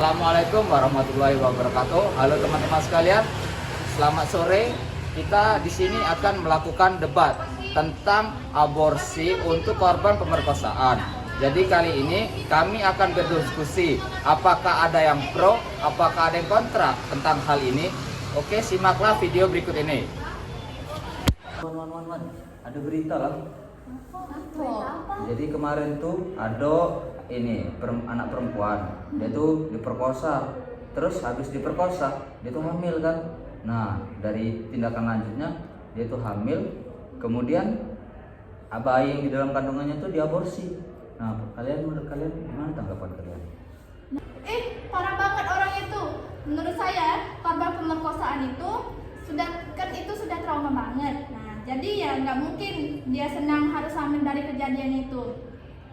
Assalamualaikum warahmatullahi wabarakatuh. Halo teman-teman sekalian, selamat sore. Kita di sini akan melakukan debat tentang aborsi untuk korban pemerkosaan. Jadi kali ini kami akan berdiskusi apakah ada yang pro, apakah ada yang kontra tentang hal ini. Oke, simaklah video berikut ini. Ada berita lah. Jadi kemarin tuh ada anak perempuan, dia tuh diperkosa, terus habis diperkosa dia tuh hamil kan. Nah, dari tindakan lanjutnya dia tuh hamil, kemudian bayi yang di dalam kandungannya tuh diaborsi. Nah, menurut kalian gimana tanggapan kalian? Parah banget orang itu. Menurut saya korban pemerkosaan itu sudah trauma banget. Nah, jadi ya nggak mungkin dia senang harus hamil dari kejadian itu.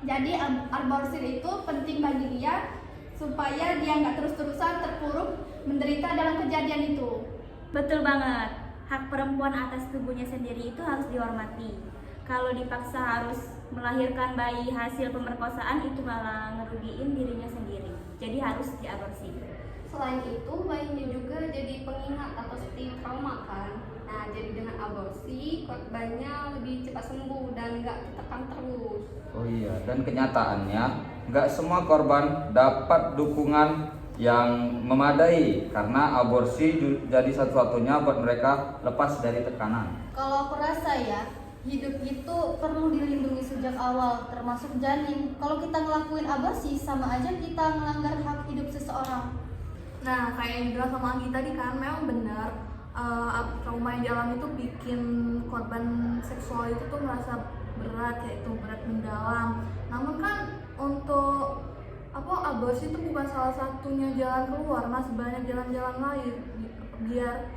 Jadi aborsi itu penting bagi dia supaya dia nggak terus-terusan terpuruk menderita dalam kejadian itu. Betul banget. Hak perempuan atas tubuhnya sendiri itu harus dihormati. Kalau dipaksa harus melahirkan bayi hasil pemerkosaan itu malah ngerugiin dirinya sendiri. Jadi harus diaborsi. Selain itu, bayinya juga jadi pengingat atau seperti trauma kan. Nah, jadi dengan aborsi, korbannya lebih cepat sembuh dan nggak ditekan terus. Oh iya, dan kenyataannya nggak semua korban dapat dukungan yang memadai karena aborsi jadi satu-satunya buat mereka lepas dari tekanan. Kalau aku rasa ya, hidup itu perlu dilindungi sejak awal, termasuk janin. Kalau kita ngelakuin aborsi, sama aja kita melanggar hak hidup seseorang. Nah, kayak yang bilang sama Anggi tadi kan, memang benar trauma yang dialami itu bikin korban seksual itu tuh merasa berat, yaitu berat mendalam. Namun kan untuk aborsi itu bukan salah satunya jalan keluar, mas, banyak jalan-jalan lain biar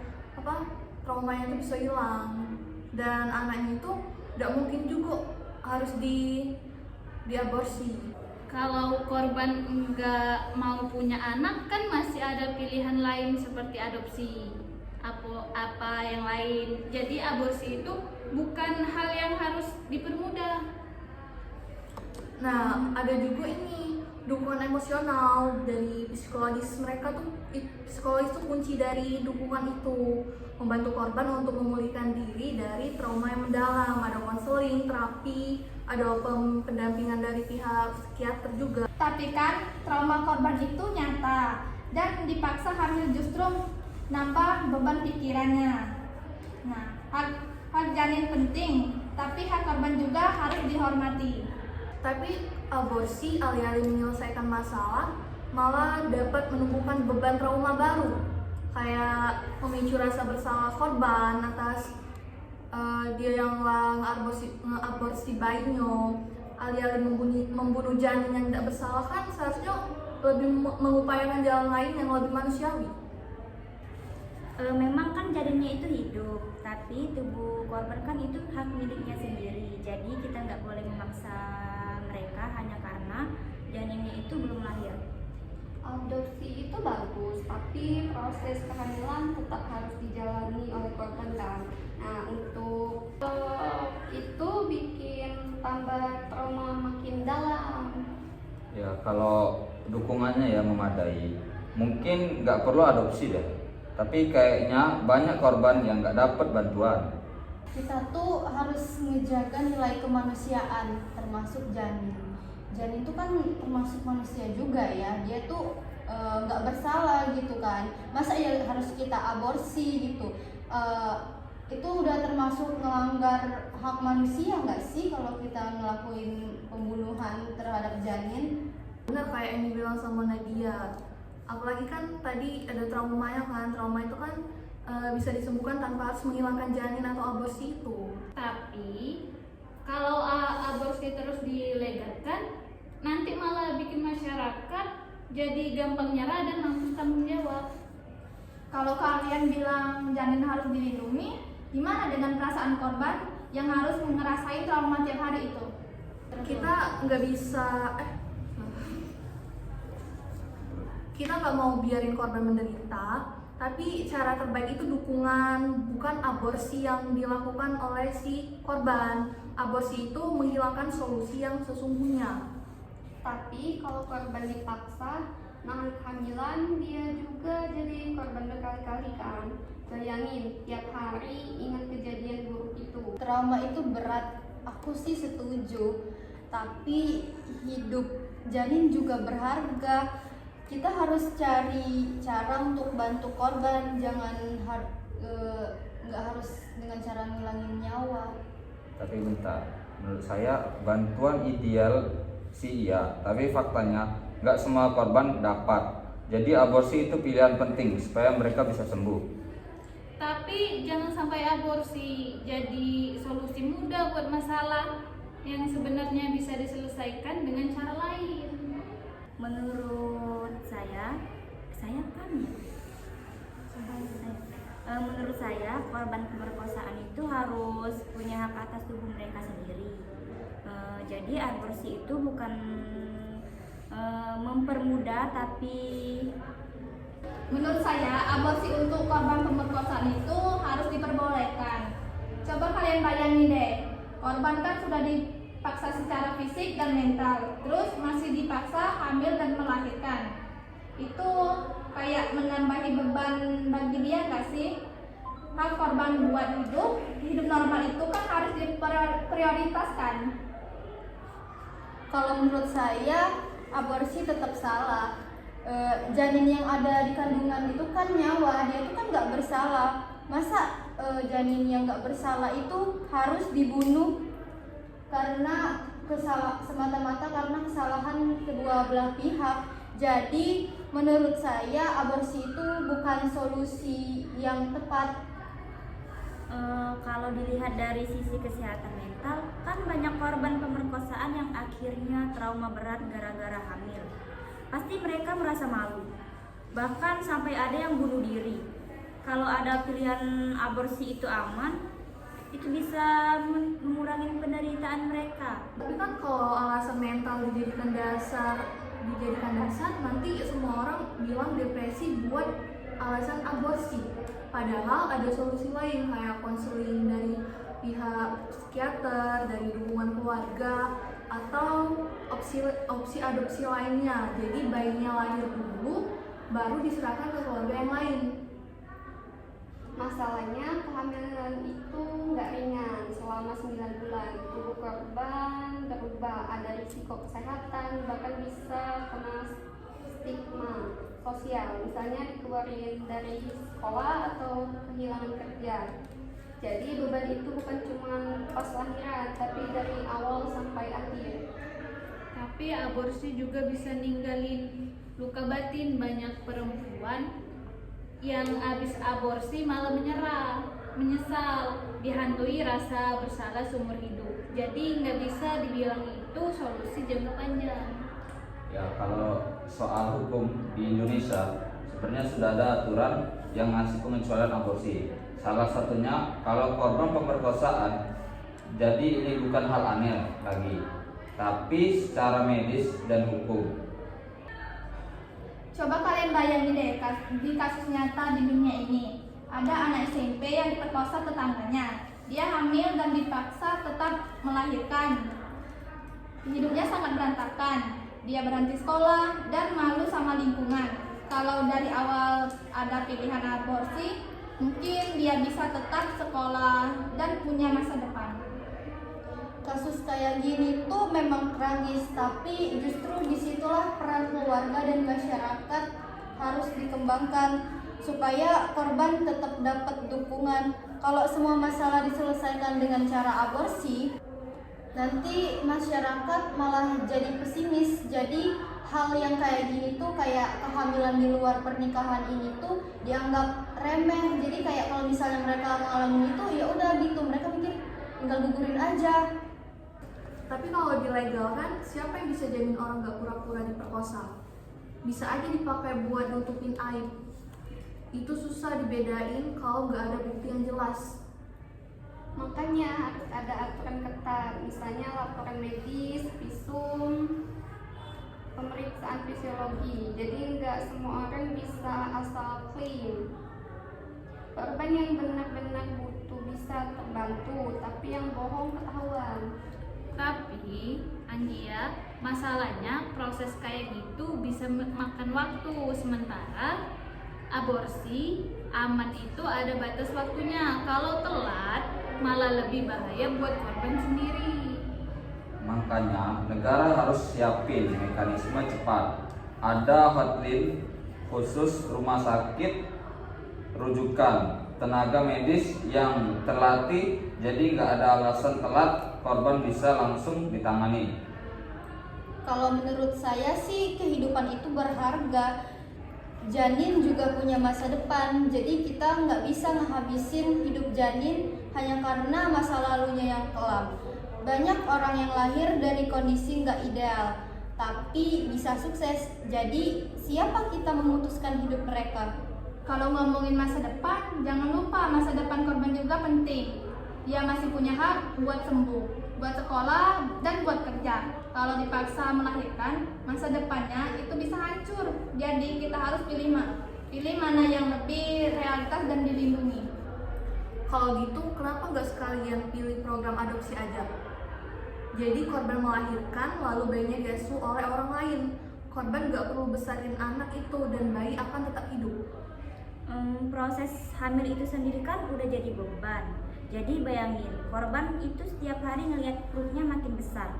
traumanya itu bisa hilang. Dan anaknya itu tidak mungkin juga harus diaborsi. Kalau korban nggak mau punya anak kan masih ada pilihan lain seperti adopsi apa yang lain. Jadi aborsi itu bukan hal yang harus dipermudah. Nah, ada juga dukungan emosional dari psikologis mereka tuh. Psikologis itu kunci dari dukungan itu, membantu korban untuk memulihkan diri dari trauma yang mendalam. Ada konseling, terapi, ada pendampingan dari pihak psikiater juga. Tapi kan trauma korban itu nyata dan dipaksa hamil justru nambah beban pikirannya. Nah, hak janin penting, tapi hak korban juga harus dihormati. Tapi aborsi alih-alih menyelesaikan masalah malah dapat menumbuhkan beban trauma baru, kayak memicu rasa bersalah korban atas dia yang aborsi bayinya. Alih-alih membunuh janin yang tidak bersalah, kan seharusnya lebih mengupayakan jalan lain yang lebih manusiawi. Memang kan janinnya itu hidup, tapi tubuh korban kan itu hak miliknya sendiri. Jadi kita nggak boleh memaksa mereka hanya karena janinnya itu belum lahir. Adopsi itu bagus, tapi proses kehamilan tetap harus dijalani oleh korban kan. Nah, untuk itu bikin tambah trauma makin dalam. Ya, kalau dukungannya ya memadai, mungkin nggak perlu adopsi deh. Tapi kayaknya banyak korban yang nggak dapat bantuan. Kita tuh harus menjaga nilai kemanusiaan, termasuk janin. Janin itu kan termasuk manusia juga ya. Dia tuh nggak bersalah gitu kan. Masa ya harus kita aborsi gitu? Itu udah termasuk melanggar hak manusia nggak sih kalau kita ngelakuin pembunuhan terhadap janin? Benar kayak yang dibilang sama Nadia. Apalagi kan tadi ada traumanya kan. Trauma itu kan bisa disembuhkan tanpa harus menghilangkan janin atau aborsi itu. Tapi kalau aborsi terus dilegalkan, nanti malah bikin masyarakat jadi gampang nyerah dan langsung tanggung jawab. Kalau kalian bilang janin harus dilindungi, gimana dengan perasaan korban yang harus ngerasain trauma tiap hari itu? Kita nggak bisa kita nggak mau biarin korban menderita, tapi cara terbaik itu dukungan, bukan aborsi yang dilakukan oleh si korban. Aborsi itu menghilangkan solusi yang sesungguhnya. Tapi kalau korban dipaksa, Nah, kehamilan dia juga jadi korban berkali-kali kan. Bayangin, tiap hari ingat kejadian buruk itu. Trauma itu berat, aku sih setuju. Tapi hidup janin juga berharga. Kita harus cari cara untuk bantu korban, jangan nggak harus dengan cara ngilangin nyawa. Tapi bentar, menurut saya bantuan ideal sih iya, tapi faktanya nggak semua korban dapat. Jadi aborsi itu pilihan penting supaya mereka bisa sembuh. Tapi jangan sampai aborsi jadi solusi mudah buat masalah yang sebenarnya bisa diselesaikan dengan cara lain. Menurut saya kan ya. Menurut saya korban pemerkosaan itu harus punya hak atas tubuh mereka sendiri. Jadi aborsi itu bukan mempermudah, tapi Menurut saya, aborsi untuk korban pemerkosaan itu harus diperbolehkan. Coba kalian bayangin deh, korban kan sudah dipaksa secara fisik dan mental, terus masih dipaksa hamil dan melahirkan. Itu kayak menambahi beban bagi dia nggak sih? Hak korban buat hidup normal itu kan harus diprioritaskan. Kalau menurut saya aborsi tetap salah. Janin yang ada di kandungan itu kan nyawa, dia itu kan nggak bersalah. Masa janin yang nggak bersalah itu harus dibunuh karena semata-mata karena kesalahan kedua belah pihak. Jadi menurut saya aborsi itu bukan solusi yang tepat. kalau dilihat dari sisi kesehatan mental, kan banyak korban pemerkosaan yang akhirnya trauma berat gara-gara hamil. Pasti mereka merasa malu, bahkan sampai ada yang bunuh diri. Kalau ada pilihan aborsi itu aman, itu bisa mengurangi penderitaan mereka. Tapi kan kalau alasan mental dijadikan dasar, nanti semua orang bilang depresi buat alasan aborsi. Padahal ada solusi lain kayak konseling dari pihak psikiater, dari dukungan keluarga, atau opsi adopsi lainnya. Jadi bayinya lahir dulu, baru diserahkan ke keluarga yang lain. Masalahnya kehamilan itu nggak ringan. Selama 9 bulan tubuh korban berubah, ada risiko kesehatan, bahkan bisa kena stigma sosial, misalnya dikeluarin dari sekolah atau kehilangan kerja. Jadi beban itu bukan cuma pas lahiran, tapi dari awal sampai akhir. Tapi aborsi juga bisa ninggalin luka batin. Banyak perempuan yang habis aborsi malah menyesal, dihantui rasa bersalah seumur hidup. Jadi nggak bisa dibilang itu solusi jangka panjang. Ya, kalau soal hukum di Indonesia sebenarnya sudah ada aturan yang ngasih pengecualian aborsi. Salah satunya kalau korban pemerkosaan, jadi ini bukan hal aneh lagi, tapi secara medis dan hukum. Coba kalian bayangin deh, di kasus nyata di dunia ini ada anak SMP yang diperkosa tetangganya. Dia hamil dan dipaksa tetap melahirkan. Hidupnya sangat berantakan. Dia berhenti sekolah dan malu sama lingkungan. Kalau dari awal ada pilihan aborsi, mungkin dia bisa tetap sekolah dan punya masa depan. Kasus kayak gini tuh memang tragis, tapi justru disitulah peran keluarga dan masyarakat harus dikembangkan supaya korban tetap dapat dukungan. Kalau semua masalah diselesaikan dengan cara aborsi, nanti masyarakat malah jadi pesimis. Jadi hal yang kayak gini tuh, kayak kehamilan di luar pernikahan ini tuh dianggap remeh. Jadi kayak kalau misalnya mereka mengalami itu, ya udah gitu, mereka mikir tinggal gugurin aja. Tapi kalau dilegalkan, siapa yang bisa jamin orang gak pura-pura diperkosa? Bisa aja dipakai buat nutupin aib. Itu susah dibedain kalau gak ada bukti yang jelas. Makanya harus ada aturan ketat, misalnya laporan medis, visum, pemeriksaan fisiologi. Jadi nggak semua orang bisa asal klaim. Korban yang benar-benar butuh bisa terbantu, tapi yang bohong ketahuan. Tapi Angia, Masalahnya proses kayak gitu bisa makan waktu, sementara aborsi aman itu ada batas waktunya. Kalau telat malah lebih bahaya buat korban sendiri. Makanya negara harus siapin mekanisme cepat. Ada hotline khusus rumah sakit rujukan tenaga medis yang terlatih, jadi nggak ada alasan telat, korban bisa langsung ditangani. Kalau menurut saya sih kehidupan itu berharga. Janin juga punya masa depan, jadi kita nggak bisa ngehabisin hidup janin hanya karena masa lalunya yang kelam. Banyak orang yang lahir dari kondisi nggak ideal, tapi bisa sukses. Jadi siapa kita memutuskan hidup mereka? Kalau ngomongin masa depan, jangan lupa masa depan korban juga penting. Dia masih punya hak buat sembuh, buat sekolah, dan buat kerja. Kalau dipaksa melahirkan, masa depannya itu bisa hancur. Jadi kita harus pilih mana yang lebih realitas dan dilindungi. Kalau gitu, kenapa nggak sekalian pilih program adopsi aja? Jadi korban melahirkan, lalu bayinya diasuh oleh orang lain. Korban nggak perlu besarin anak itu dan bayi akan tetap hidup. Proses hamil itu sendiri kan udah jadi beban. Jadi bayangin, korban itu setiap hari ngelihat perutnya makin besar.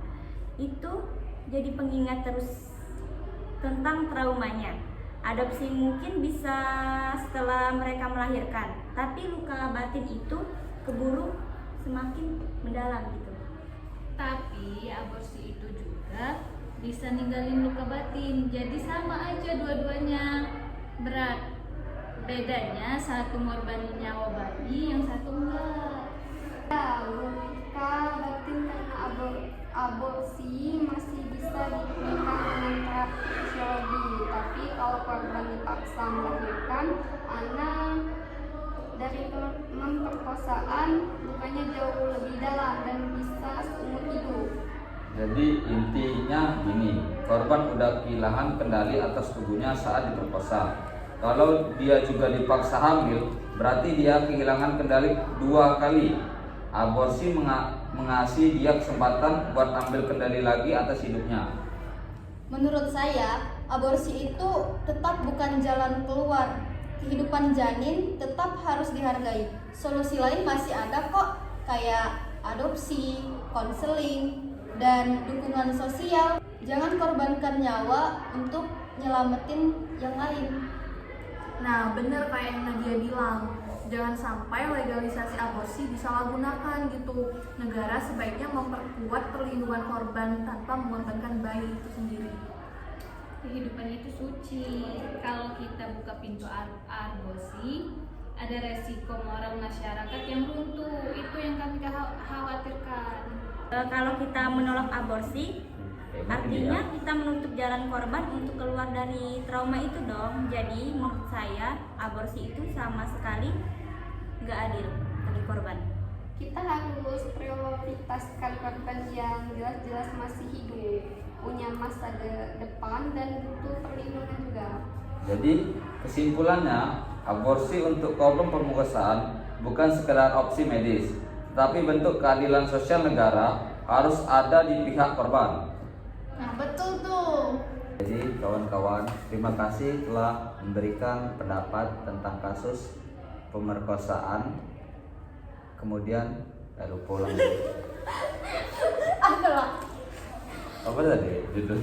Itu jadi pengingat terus tentang traumanya. Adopsi mungkin bisa setelah mereka melahirkan, tapi luka batin itu keburu semakin mendalam gitu. Tapi aborsi itu juga bisa ninggalin luka batin. Jadi sama aja dua-duanya berat. Bedanya satu ngorbanin nyawa bayi, yang satu enggak. Ya, luka batin karena aborsi masih bisa dipulihkan dengan terapi fisiologi. Tapi kalau korban dipaksa melahirkan anak dari pemerkosaan, lukanya jauh lebih dalam dan bisa seumur hidup. Jadi intinya gini, korban udah kehilangan kendali atas tubuhnya saat diperkosa. Kalau dia juga dipaksa hamil, berarti dia kehilangan kendali 2 kali. Aborsi mengasih dia kesempatan buat ambil kendali lagi atas hidupnya. Menurut saya, aborsi itu tetap bukan jalan keluar. Kehidupan janin tetap harus dihargai. Solusi lain masih ada kok, kayak adopsi, konseling, dan dukungan sosial. Jangan korbankan nyawa untuk nyelamatin yang lain. Nah, bener kayak yang Nadia bilang, jangan sampai legalisasi aborsi disalahgunakan gitu. Negara sebaiknya memperkuat perlindungan korban tanpa mengorbankan bayi itu sendiri. Kehidupan itu suci. Kalau kita buka pintu aborsi, ada resiko moral masyarakat yang runtuh. Itu yang kami khawatirkan. Kalau kita menolak aborsi, artinya kita menutup jalan korban untuk keluar dari trauma itu dong. Jadi menurut saya aborsi itu sama sekali nggak adil bagi korban. Kita harus prioritaskan korban yang jelas-jelas masih hidup, punya masa depan dan butuh perlindungan juga. Jadi kesimpulannya, aborsi untuk korban pemerkosaan bukan sekedar opsi medis, tetapi bentuk keadilan sosial negara harus ada di pihak korban. Nah, betul tuh. Jadi kawan-kawan, terima kasih telah memberikan pendapat tentang kasus pemerkosaan. Kemudian lupa lagi. Apa tadi judul?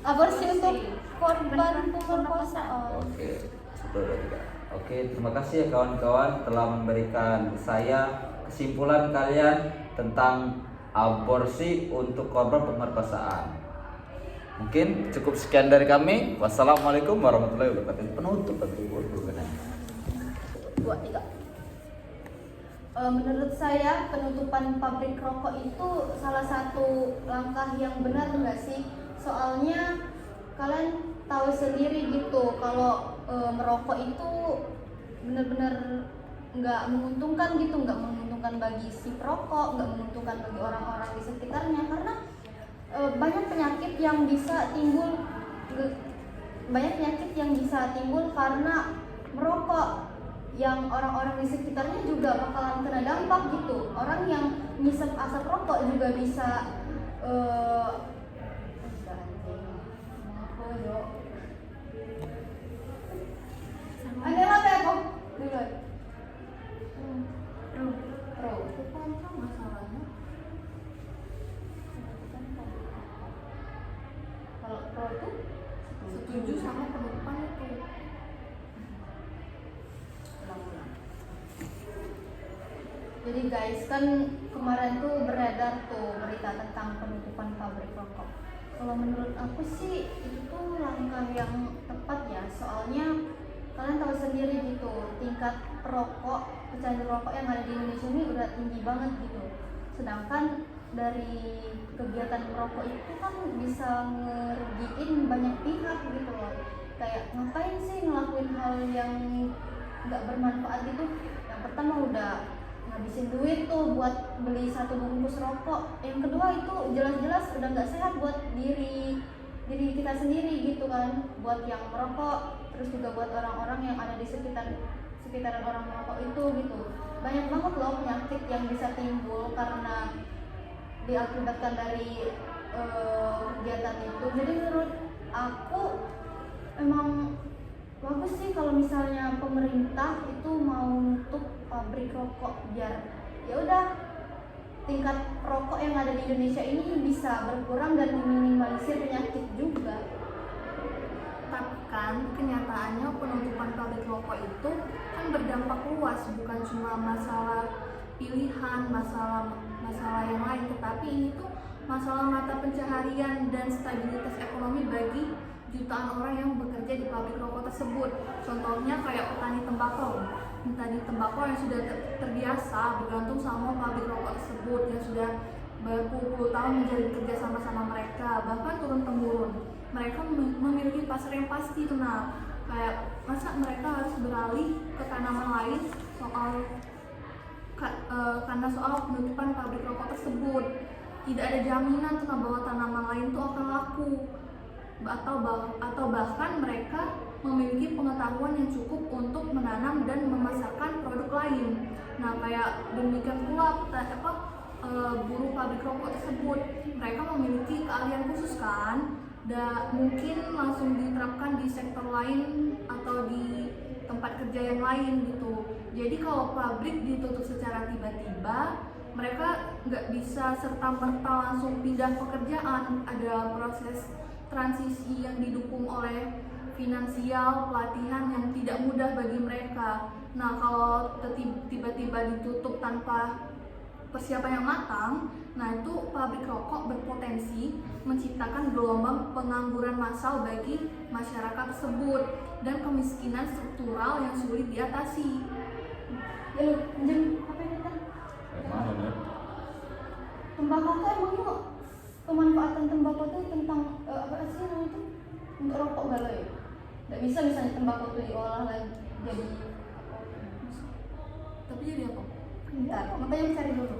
Aborsi untuk korban pemerkosaan. Oke, 1, 2, 3. Oke, terima kasih ya kawan-kawan telah memberikan saya kesimpulan kalian tentang aborsi untuk korban pemerkosaan. Mungkin cukup sekian dari kami. Wassalamualaikum warahmatullahi wabarakatuh. Penutup Menurut saya penutupan pabrik rokok itu salah satu langkah yang benar nggak sih? Soalnya kalian tahu sendiri gitu kalau merokok itu benar-benar nggak menguntungkan gitu, nggak menguntungkan bagi si perokok, nggak menguntungkan bagi orang-orang di sekitarnya, karena banyak penyakit yang bisa timbul karena merokok, yang orang-orang di sekitarnya juga bakalan kena dampak gitu. Orang yang ngisep asap rokok juga bisa Jo. Ada lah kayak kok dulu. Pro. Itu kontra masalahnya. Kalau pro itu Setuju sama penutupan itu. ulang-ulang. Jadi guys, kan kemarin tuh beredar tuh berita tentang penutupan pabrik rokok. Kalau menurut aku sih itu tuh langkah yang tepat ya, soalnya kalian tahu sendiri gitu, tingkat perokok, pecandu rokok yang ada di Indonesia ini udah tinggi banget gitu. Sedangkan dari kegiatan merokok itu kan bisa ngerugiin banyak pihak gitu loh. Kayak ngapain sih ngelakuin hal yang nggak bermanfaat gitu? Yang pertama udah ngabisin duit tuh buat beli 1 bungkus rokok. Yang kedua itu jelas-jelas udah nggak sehat buat diri kita sendiri gitu kan, buat yang merokok, terus juga buat orang-orang yang ada di sekitaran orang merokok itu gitu. Banyak banget loh penyakit yang bisa timbul karena diakibatkan dari kegiatan itu. Jadi menurut aku emang bagus sih kalau misalnya pemerintah itu mau nutup pabrik rokok, biar ya udah tingkat rokok yang ada di Indonesia ini bisa berkurang dan meminimalisir penyakit juga. Tapi kan kenyataannya penutupan pabrik rokok itu kan berdampak luas, bukan cuma masalah pilihan, masalah yang lain, tetapi ini tuh masalah mata pencaharian dan stabilitas ekonomi bagi jutaan orang yang bekerja di pabrik rokok tersebut. Contohnya kayak petani tembakau yang sudah terbiasa bergantung sama pabrik rokok tersebut, yang sudah berpuluh-puluh tahun menjalin kerja sama mereka, bahkan turun-temurun. Mereka memiliki pasar yang pasti tuh. Nah, kayak masa mereka harus beralih ke tanaman lain karena soal penutupan pabrik rokok tersebut. Tidak ada jaminan tuh bahwa tanaman lain tuh akan laku, atau bahkan mereka memiliki pengetahuan yang cukup untuk menanam dan memasarkan produk lain. Nah, kayak demikian pula buruh pabrik rokok tersebut, mereka memiliki keahlian khusus kan, mungkin langsung diterapkan di sektor lain atau di tempat kerja yang lain gitu. Jadi kalau pabrik ditutup secara tiba-tiba, mereka nggak bisa serta-merta langsung pindah pekerjaan. Ada proses transisi yang didukung oleh finansial, pelatihan yang tidak mudah bagi mereka. Nah, kalau tiba-tiba ditutup tanpa persiapan yang matang, nah itu pabrik rokok berpotensi menciptakan gelombang pengangguran massal bagi masyarakat tersebut dan kemiskinan struktural yang sulit diatasi. Ya lu, pinjam apa ini kan? Mana nih? Tembakau tuh emangnya pemanfaatan tembakau tuh tentang apa sih namanya itu? Untuk rokok galau ya? Nggak bisa misalnya tembakau tuh diolah lagi jadi Tapi jadi apa? bentar, makanya cari dulu.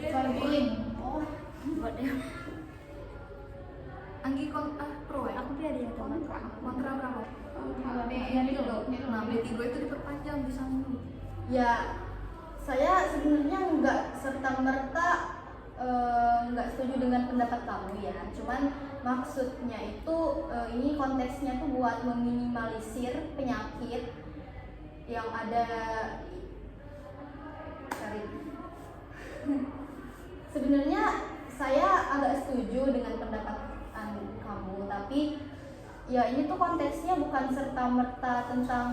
Cari guling. Oh, buat dia. Anggi pro ya? Aku pilih dia teman. Kontra berapa? Nah, B3 itu diperpanjang bisa dulu. ya saya sebenarnya nggak serta-merta nggak setuju dengan pendapat kamu ya. Cuman maksudnya itu ini konteksnya tuh buat meminimalisir penyakit yang ada. Sebenarnya saya agak setuju dengan pendapat kamu, tapi ya ini tuh konteksnya bukan serta-merta tentang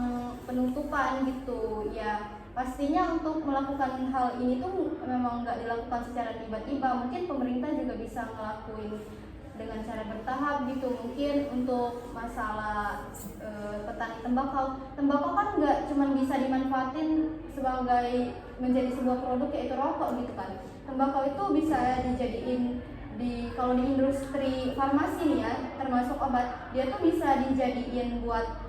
penutupan gitu ya. Pastinya untuk melakukan hal ini tuh memang nggak dilakukan secara tiba-tiba. Mungkin pemerintah juga bisa ngelakuin dengan cara bertahap gitu. Mungkin untuk masalah petani tembakau kan nggak cuma bisa dimanfaatin sebagai menjadi sebuah produk yaitu rokok gitu kan. Tembakau itu bisa dijadiin kalau di industri farmasi nih ya, termasuk obat, dia tuh bisa dijadiin buat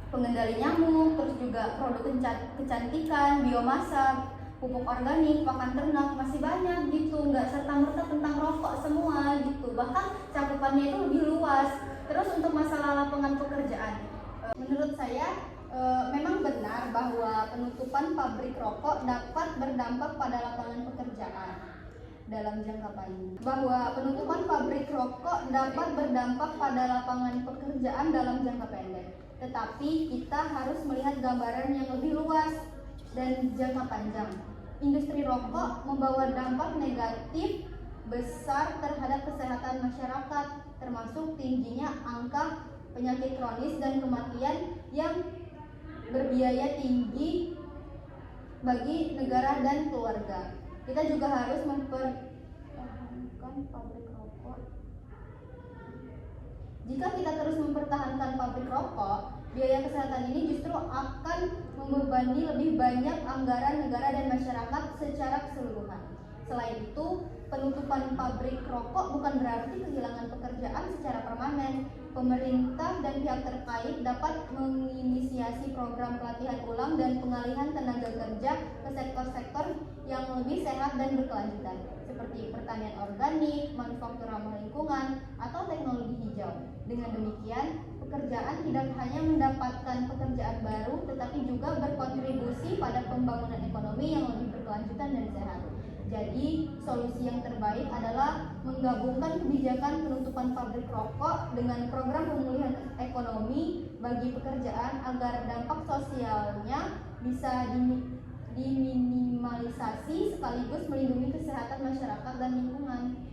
pengendali nyamuk, terus juga produk kecantikan, biomasa, pupuk organik, pakan ternak, masih banyak gitu. Nggak serta-merta tentang rokok semua gitu, bahkan cakupannya itu lebih luas. Terus untuk masalah lapangan pekerjaan, menurut saya memang benar bahwa penutupan pabrik rokok dapat berdampak pada lapangan pekerjaan. dalam jangka panjang. Bahwa penutupan pabrik rokok dapat berdampak pada lapangan pekerjaan dalam jangka pendek. Tetapi kita harus melihat gambaran yang lebih luas dan jangka panjang. Industri rokok membawa dampak negatif besar terhadap kesehatan masyarakat, termasuk tingginya angka penyakit kronis dan kematian yang berbiaya tinggi bagi negara dan keluarga. Kita juga harus mempertahankan pabrik rokok. Jika kita terus mempertahankan pabrik rokok, biaya kesehatan ini justru akan membebani lebih banyak anggaran negara dan masyarakat secara keseluruhan. Selain itu, penutupan pabrik rokok bukan berarti kehilangan pekerjaan secara permanen. Pemerintah dan pihak terkait dapat menginisiasi program pelatihan ulang dan pengalihan tenaga kerja ke sektor-sektor yang lebih sehat dan berkelanjutan, seperti pertanian organik, manufaktur ramah lingkungan, atau teknologi hijau. Dengan demikian, pekerjaan tidak hanya mendapatkan pekerjaan baru, tetapi juga berkontribusi pada pembangunan ekonomi yang lebih berkelanjutan dan sehat. Jadi, solusi yang terbaik adalah menggabungkan kebijakan penutupan pabrik rokok dengan program pemulihan ekonomi bagi pekerjaan agar dampak sosialnya bisa diminimalisasi sekaligus melindungi kesehatan masyarakat dan lingkungan.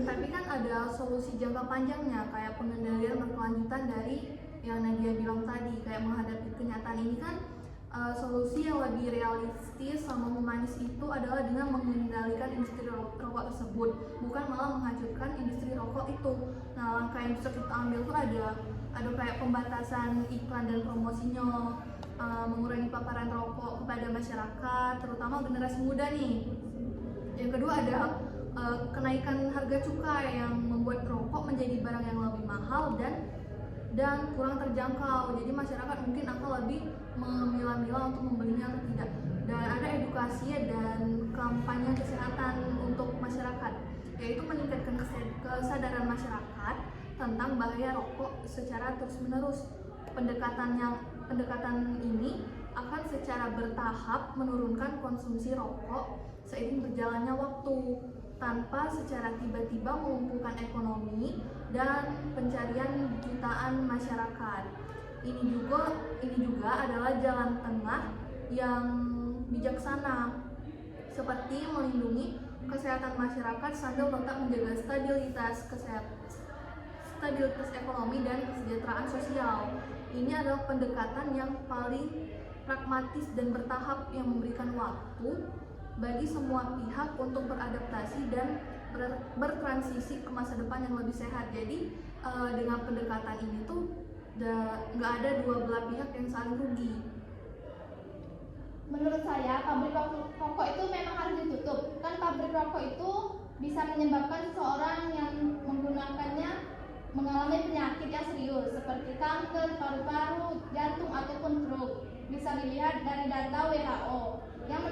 Tapi kan ada solusi jangka panjangnya, kayak pengendalian berkelanjutan dari yang Nadia bilang tadi. Kayak menghadapi kenyataan ini kan solusi yang lebih realistis sama humanis itu adalah dengan mengendalikan industri rokok tersebut, bukan malah menghancurkan industri rokok itu. Nah, langkah yang bisa kita ambil tuh ada kayak pembatasan iklan dan promosinya, mengurangi paparan rokok kepada masyarakat, terutama generasi muda nih. Yang kedua ada kenaikan harga cukai yang membuat rokok menjadi barang yang lebih mahal dan kurang terjangkau. Jadi masyarakat mungkin akan lebih memilah-milah untuk membelinya atau tidak. Dan ada edukasi dan kampanye kesehatan untuk masyarakat, yaitu meningkatkan kesadaran masyarakat tentang bahaya rokok secara terus-menerus. Pendekatan ini akan secara bertahap menurunkan konsumsi rokok seiring berjalannya waktu, tanpa secara tiba-tiba melumpuhkan ekonomi dan pencarian jutaan masyarakat. Ini juga adalah jalan tengah yang bijaksana, seperti melindungi kesehatan masyarakat sambil tetap menjaga stabilitas ekonomi dan kesejahteraan sosial. Ini adalah pendekatan yang paling pragmatis dan bertahap yang memberikan waktu bagi semua pihak untuk beradaptasi dan bertransisi ke masa depan yang lebih sehat. Jadi dengan pendekatan ini tuh nggak ada dua belah pihak yang saling rugi. Menurut saya, pabrik rokok itu memang harus ditutup. Kan pabrik rokok itu bisa menyebabkan seseorang yang menggunakannya mengalami penyakit yang serius seperti kanker, paru-paru, jantung, ataupun stroke. Bisa dilihat dari data WHO yang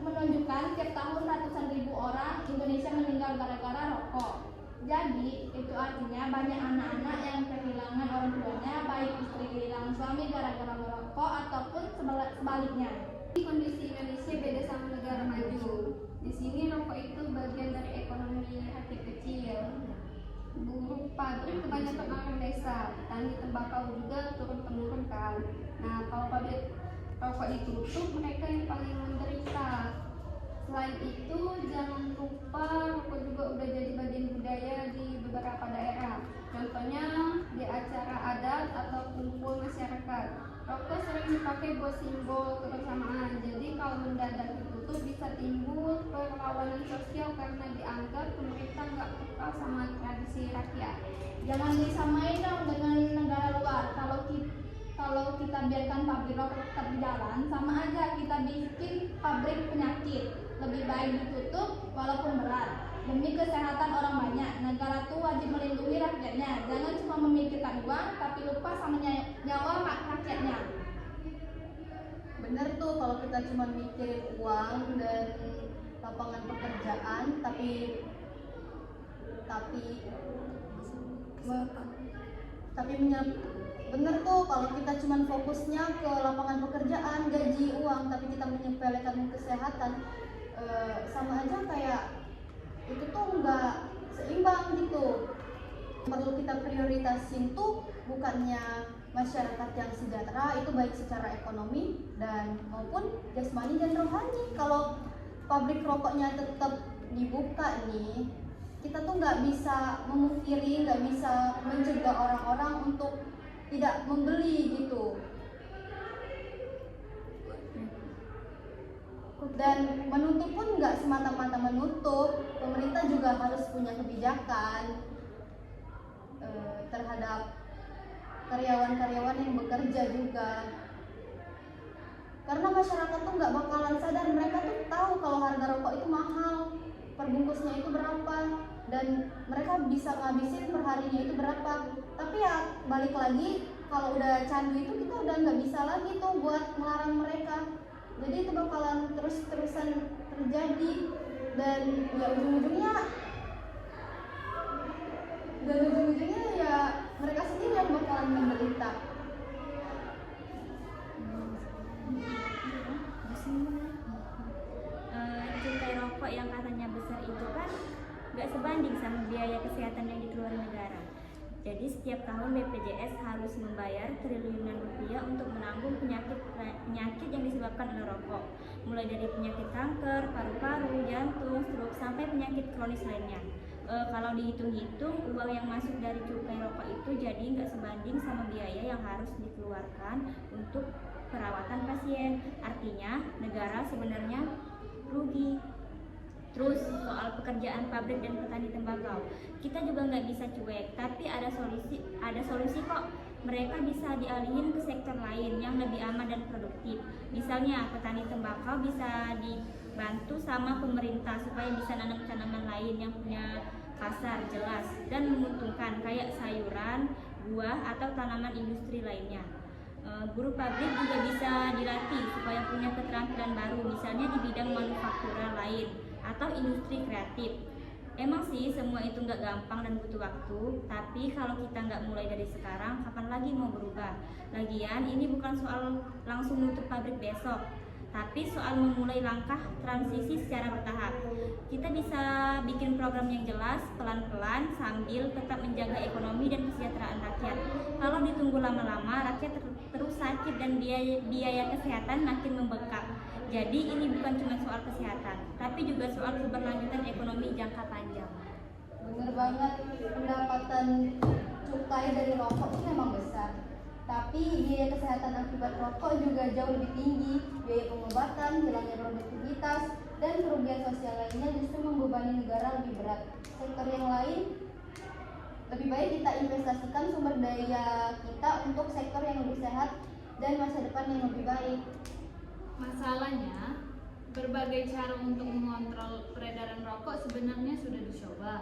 menunjukkan tiap tahun ratusan ribu orang Indonesia meninggal gara-gara rokok. Jadi, itu artinya banyak anak-anak yang kehilangan orang tuanya, baik istri kehilangan suami gara-gara merokok ataupun sebaliknya. Kondisi Indonesia beda sama negara maju. Di sini rokok itu bagian dari ekonomi rakyat kecil. Buruh pabrik kebanyakan orang desa, petani tembakau juga turun-temurun kan. Nah, kalau pabrik rokok ditutup, mereka yang paling menderita. Selain itu, jangan lupa rokok juga udah jadi bagian budaya di beberapa daerah. Contohnya di acara adat atau kumpul masyarakat. Rokok sering dipakai buat simbol kebersamaan. Jadi kalau mendadak ditutup bisa timbul perlawanan sosial karena dianggap pemerintah nggak peka sama tradisi rakyat. Jangan disamain dong dengan negara luar. Kalau kita biarkan pabrik rokok tetap di jalan, sama aja kita bikin pabrik penyakit. Lebih baik ditutup walaupun berat. Demi kesehatan orang banyak, negara tuh wajib melindungi rakyatnya. Jangan cuma memikirkan uang, tapi lupa sama nyawa rakyatnya. Bener tuh, kalau kita cuma mikirin uang dan lapangan pekerjaan, bener tuh kalau kita cuma fokusnya ke lapangan pekerjaan, gaji, uang, tapi kita menyepelekan kesehatan, sama aja kayak itu tuh nggak seimbang gitu. Perlu kita prioritasin tuh bukannya masyarakat yang sejahtera, itu baik secara ekonomi dan maupun jasmani dan rohani. Kalau pabrik rokoknya tetap dibuka nih, kita tuh nggak bisa memungkiri, nggak bisa mencegah orang-orang untuk tidak membeli gitu. Dan menutup pun nggak semata-mata menutup, pemerintah juga harus punya kebijakan terhadap karyawan-karyawan yang bekerja juga. Karena masyarakat tuh nggak bakalan sadar, mereka tuh tahu kalau harga rokok itu mahal, perbungkusnya itu berapa, dan mereka bisa ngabisin perharinya itu berapa. Tapi ya balik lagi, kalau udah candu itu kita udah nggak bisa lagi tuh buat melarang mereka. Jadi itu bakalan terus-terusan terjadi, dan ya ujung-ujungnya ya mereka sendiri yang bakalan menderita. Cukai rokok yang katanya besar itu kan nggak sebanding sama biaya kesehatan yang dikeluarkan negara. Jadi setiap tahun BPJS harus membayar triliunan rupiah untuk menanggung penyakit yang disebabkan oleh rokok, mulai dari penyakit kanker, paru-paru, jantung, stroke, sampai penyakit kronis lainnya. Kalau dihitung-hitung, uang yang masuk dari cukai rokok itu jadi nggak sebanding sama biaya yang harus dikeluarkan untuk perawatan pasien. Artinya negara sebenarnya rugi. Terus soal pekerjaan pabrik dan petani tembakau, kita juga nggak bisa cuek, tapi ada solusi kok. Mereka bisa dialihin ke sektor lain yang lebih aman dan produktif. Misalnya petani tembakau bisa dibantu sama pemerintah supaya bisa nanam tanaman lain yang punya pasar jelas dan menguntungkan, kayak sayuran, buah, atau tanaman industri lainnya. Buruh pabrik juga bisa dilatih supaya punya keterampilan baru, misalnya di bidang manufaktura lain atau industri kreatif. Emang sih semua itu nggak gampang dan butuh waktu, tapi kalau kita nggak mulai dari sekarang, kapan lagi mau berubah? Lagian ini bukan soal langsung nutup pabrik besok, tapi soal memulai langkah transisi secara bertahap. Kita bisa bikin program yang jelas, pelan-pelan, sambil tetap menjaga ekonomi dan kesejahteraan rakyat. Kalau ditunggu lama-lama, rakyat terus sakit dan biaya kesehatan makin membengkak. Jadi ini bukan cuma soal kesehatan, tapi juga soal keberlanjutan ekonomi jangka panjang. Bener banget, pendapatan cukai dari rokok itu memang besar, tapi biaya kesehatan akibat rokok juga jauh lebih tinggi. Biaya pengobatan, hilangnya produktivitas, dan kerugian sosial lainnya justru membebani negara lebih berat. Sektor yang lain lebih baik kita investasikan sumber daya kita untuk sektor yang lebih sehat dan masa depan yang lebih baik. Masalahnya, berbagai cara untuk mengontrol peredaran rokok sebenarnya sudah dicoba,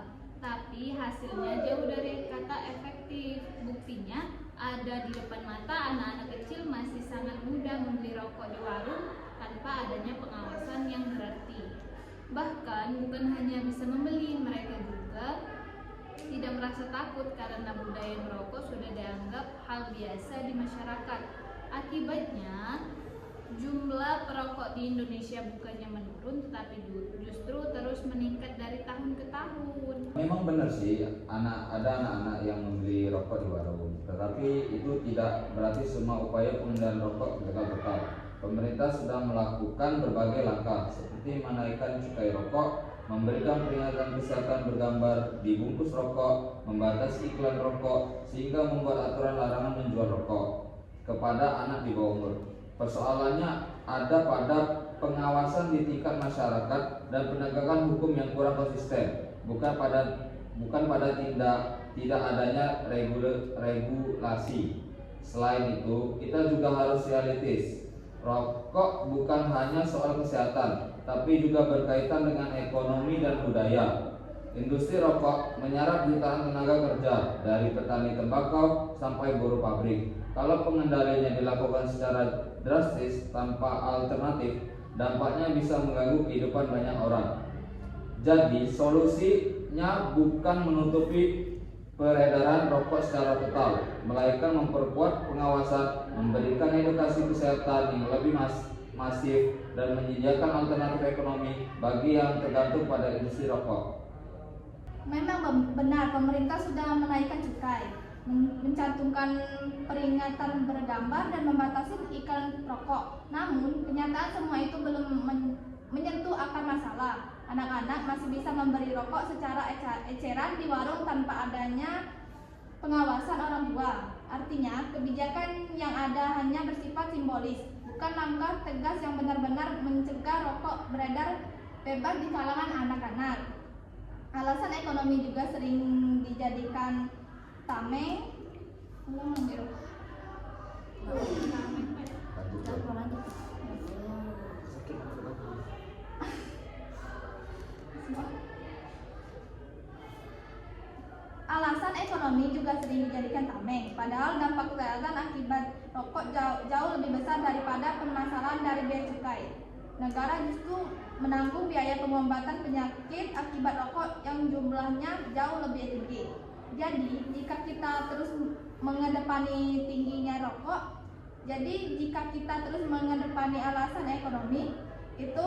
tapi hasilnya jauh dari kata efektif. Buktinya ada di depan mata, anak-anak kecil masih sangat mudah membeli rokok di warung tanpa adanya pengawasan yang berarti. Bahkan bukan hanya bisa membeli, mereka juga tidak merasa takut karena budaya merokok sudah dianggap hal biasa di masyarakat. Akibatnya, jumlah perokok di Indonesia bukannya menurun, tetapi justru terus meningkat dari tahun ke tahun. Memang benar sih, ada anak-anak yang membeli rokok di warung, tetapi itu tidak berarti semua upaya pengendalian rokok gagal total. Pemerintah sudah melakukan berbagai langkah seperti menaikkan cukai rokok, memberikan peringatan kesehatan bergambar di bungkus rokok, membatasi iklan rokok, sehingga membuat aturan larangan menjual rokok kepada anak di bawah umur. Persoalannya ada pada pengawasan di tingkat masyarakat dan penegakan hukum yang kurang konsisten, bukan pada tidak adanya regulasi. Selain itu, kita juga harus realistis. Rokok bukan hanya soal kesehatan, tapi juga berkaitan dengan ekonomi dan budaya. Industri rokok menyerap jutaan tenaga kerja dari petani tembakau sampai buruh pabrik. Kalau pengendaliannya dilakukan secara drastis tanpa alternatif, dampaknya bisa mengganggu kehidupan banyak orang. Jadi solusinya bukan menutupi peredaran rokok secara total, melainkan memperkuat pengawasan, memberikan edukasi kesehatan yang lebih masif, dan menyediakan alternatif ekonomi bagi yang tergantung pada industri rokok. Memang benar pemerintah sudah menaikkan cukai, mencantumkan peringatan bergambar dan membatasi iklan rokok. Namun, kenyataan semua itu belum menyentuh akar masalah. Anak-anak masih bisa membeli rokok secara eceran di warung tanpa adanya pengawasan orang tua. Artinya, kebijakan yang ada hanya bersifat simbolis, bukan langkah tegas yang benar-benar mencegah rokok beredar bebas di kalangan anak-anak. Alasan ekonomi juga sering dijadikan tameng. Alasan ekonomi juga sering dijadikan tameng, padahal dampak kesehatan akibat rokok jauh lebih besar daripada permasalahan dari biaya cukai. Negara justru menanggung biaya pengobatan penyakit akibat rokok yang jumlahnya jauh lebih tinggi. Jadi, jika kita terus mengedepankan tingginya rokok, alasan ekonomi, itu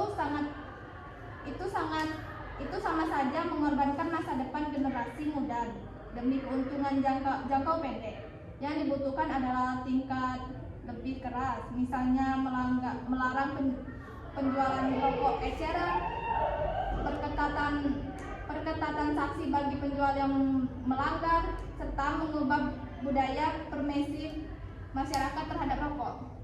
sama saja mengorbankan masa depan generasi muda demi keuntungan jangkau pendek. Yang dibutuhkan adalah tingkat lebih keras, misalnya melarang penjualan rokok eceran, perketatan sanksi bagi penjual yang melanggar, serta mengubah budaya permisif masyarakat terhadap rokok.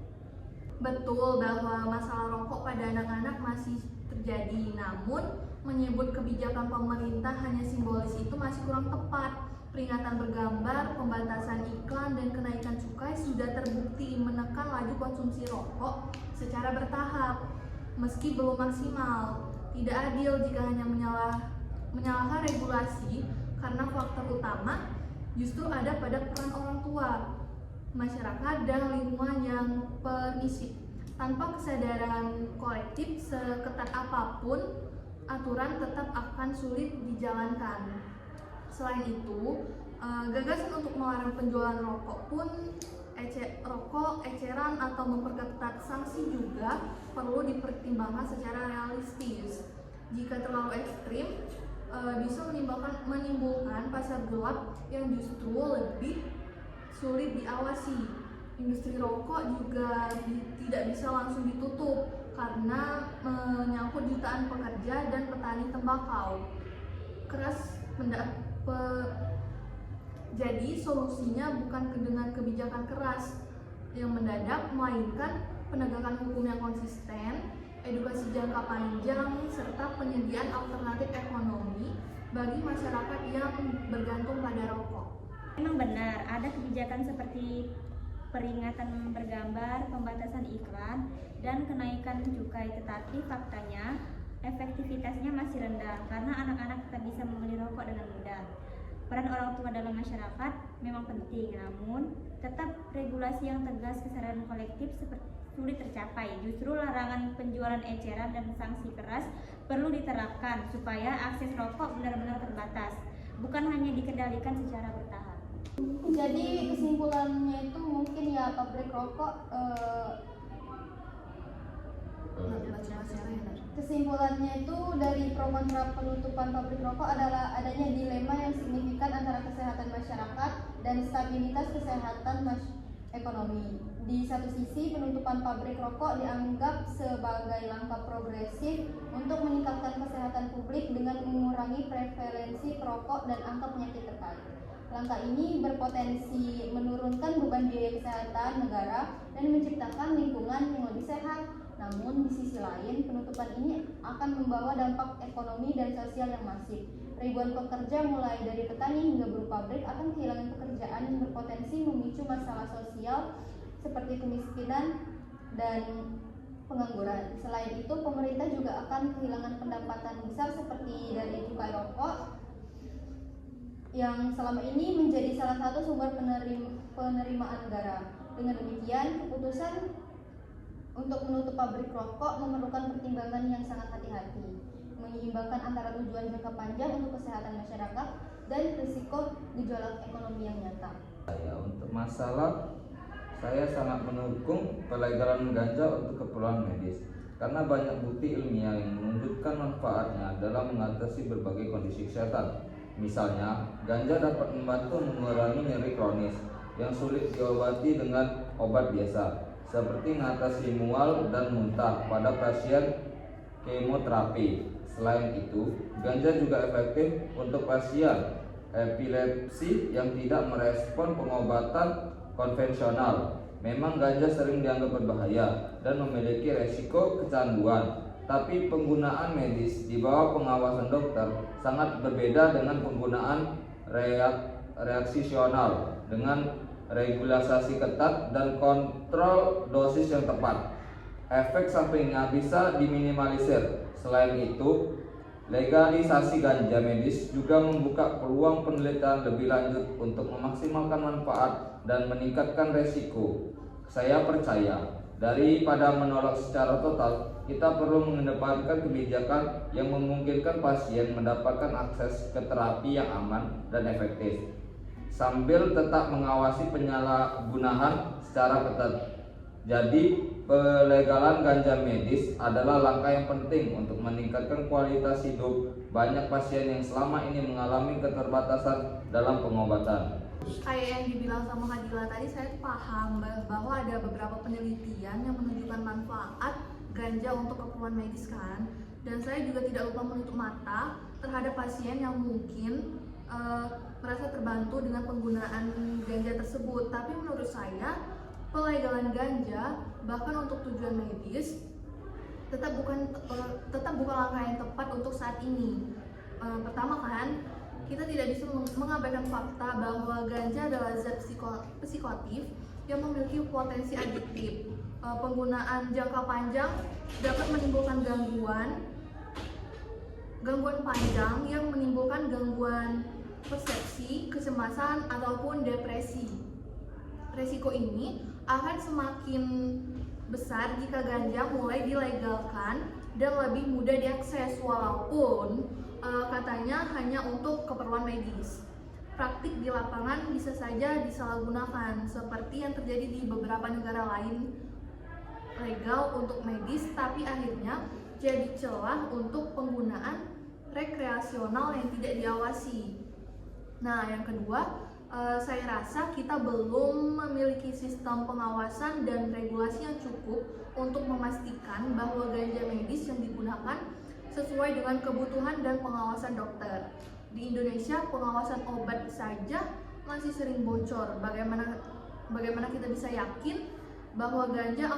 Betul bahwa masalah rokok pada anak-anak masih terjadi, namun menyebut kebijakan pemerintah hanya simbolis itu masih kurang tepat. Peringatan bergambar, pembatasan iklan, dan kenaikan cukai sudah terbukti menekan laju konsumsi rokok secara bertahap. Meski belum maksimal, tidak adil jika hanya menyalahkan regulasi karena faktor utama justru ada pada peran orang tua, masyarakat, dan lingkungan yang permisif. Tanpa kesadaran kolektif seketat apapun, aturan tetap akan sulit dijalankan. Selain itu, gagasan untuk melarang penjualan rokok pun rokok eceran atau memperketat sanksi juga perlu dipertimbangkan secara realistis. Jika terlalu ekstrim, bisa menimbulkan pasar gelap yang justru lebih sulit diawasi. Industri rokok juga tidak bisa langsung ditutup karena menyangkut jutaan pekerja dan petani tembakau. Jadi solusinya bukan dengan kebijakan keras yang mendadak, melainkan penegakan hukum yang konsisten, edukasi jangka panjang, serta penyediaan alternatif ekonomi bagi masyarakat yang bergantung pada rokok. Memang benar, ada kebijakan seperti peringatan bergambar, pembatasan iklan, dan kenaikan cukai, tetapi faktanya efektivitasnya masih rendah karena anak-anak tetap bisa membeli rokok dengan mudah. Peran orang tua dalam masyarakat memang penting, namun tetap regulasi yang tegas kesadaran kolektif sulit tercapai. Justru larangan penjualan eceran dan sanksi keras perlu diterapkan supaya akses rokok benar-benar terbatas, bukan hanya dikendalikan secara bertahap. Jadi kesimpulannya itu mungkin ya pabrik rokok kesimpulannya itu dari pro kontra penutupan pabrik rokok adalah adanya dilema yang signifikan antara kesehatan masyarakat dan stabilitas kesehatan ekonomi. Di satu sisi, penutupan pabrik rokok dianggap sebagai langkah progresif untuk meningkatkan kesehatan publik dengan mengurangi prevalensi perokok dan angka penyakit terkait. Langkah ini berpotensi menurunkan beban biaya kesehatan negara dan menciptakan lingkungan yang lebih sehat. Namun di sisi lain, penutupan ini akan membawa dampak ekonomi dan sosial yang masif. Ribuan pekerja mulai dari petani hingga buruh pabrik akan kehilangan pekerjaan yang berpotensi memicu masalah sosial seperti kemiskinan dan pengangguran. Selain itu, pemerintah juga akan kehilangan pendapatan besar seperti dari cukai rokok yang selama ini menjadi salah satu sumber penerimaan negara. Dengan demikian, keputusan untuk menutup pabrik rokok memerlukan pertimbangan yang sangat hati-hati, menyeimbangkan antara tujuan jangka panjang untuk kesehatan masyarakat dan risiko gejolak ekonomi yang nyata. Untuk masalah, saya sangat mendukung pelegalan ganja untuk keperluan medis. karena banyak bukti ilmiah yang menunjukkan manfaatnya dalam mengatasi berbagai kondisi kesehatan. Misalnya, ganja dapat membantu mengurangi nyeri kronis yang sulit diobati dengan obat biasa, seperti mengatasi mual dan muntah pada pasien kemoterapi. Selain itu, ganja juga efektif untuk pasien epilepsi yang tidak merespon pengobatan konvensional. Memang ganja sering dianggap berbahaya dan memiliki resiko kecanduan, tapi penggunaan medis di bawah pengawasan dokter sangat berbeda dengan penggunaan reaksional dengan regulasi ketat dan kontrol dosis yang tepat. Efek sampingnya bisa diminimalisir. Selain itu, legalisasi ganja medis juga membuka peluang penelitian lebih lanjut untuk memaksimalkan manfaat dan meningkatkan resiko. Saya percaya, daripada menolak secara total, kita perlu mengedepankan kebijakan yang memungkinkan pasien mendapatkan akses ke terapi yang aman dan efektif, sambil tetap mengawasi penyalahgunaan secara ketat. Jadi, pelegalan ganja medis adalah langkah yang penting untuk meningkatkan kualitas hidup banyak pasien yang selama ini mengalami keterbatasan dalam pengobatan. Kayak yang dibilang sama Hadila tadi, saya paham bahwa ada beberapa penelitian yang menunjukkan manfaat ganja untuk keperluan medis kan. Dan saya juga tidak lupa menutup mata terhadap pasien yang mungkin merasa terbantu dengan penggunaan ganja tersebut. Tapi menurut saya, pelegalan ganja bahkan untuk tujuan medis tetap bukan langkah yang tepat untuk saat ini. Pertama kan, kita tidak bisa mengabaikan fakta bahwa ganja adalah zat psikoaktif yang memiliki potensi adiktif. Penggunaan jangka panjang dapat menimbulkan gangguan panjang yang menimbulkan gangguan persepsi, kecemasan, ataupun depresi. Resiko ini akan semakin besar jika ganja mulai dilegalkan dan lebih mudah diakses, walaupun katanya hanya untuk keperluan medis. Praktik di lapangan bisa saja disalahgunakan, seperti yang terjadi di beberapa negara lain legal untuk medis, tapi akhirnya jadi celah untuk penggunaan rekreasional yang tidak diawasi. Nah, yang kedua, saya rasa kita belum memiliki sistem pengawasan dan regulasi yang cukup untuk memastikan bahwa ganja medis yang digunakan sesuai dengan kebutuhan dan pengawasan dokter. Di Indonesia, pengawasan obat saja masih sering bocor. Bagaimana kita bisa yakin bahwa ganja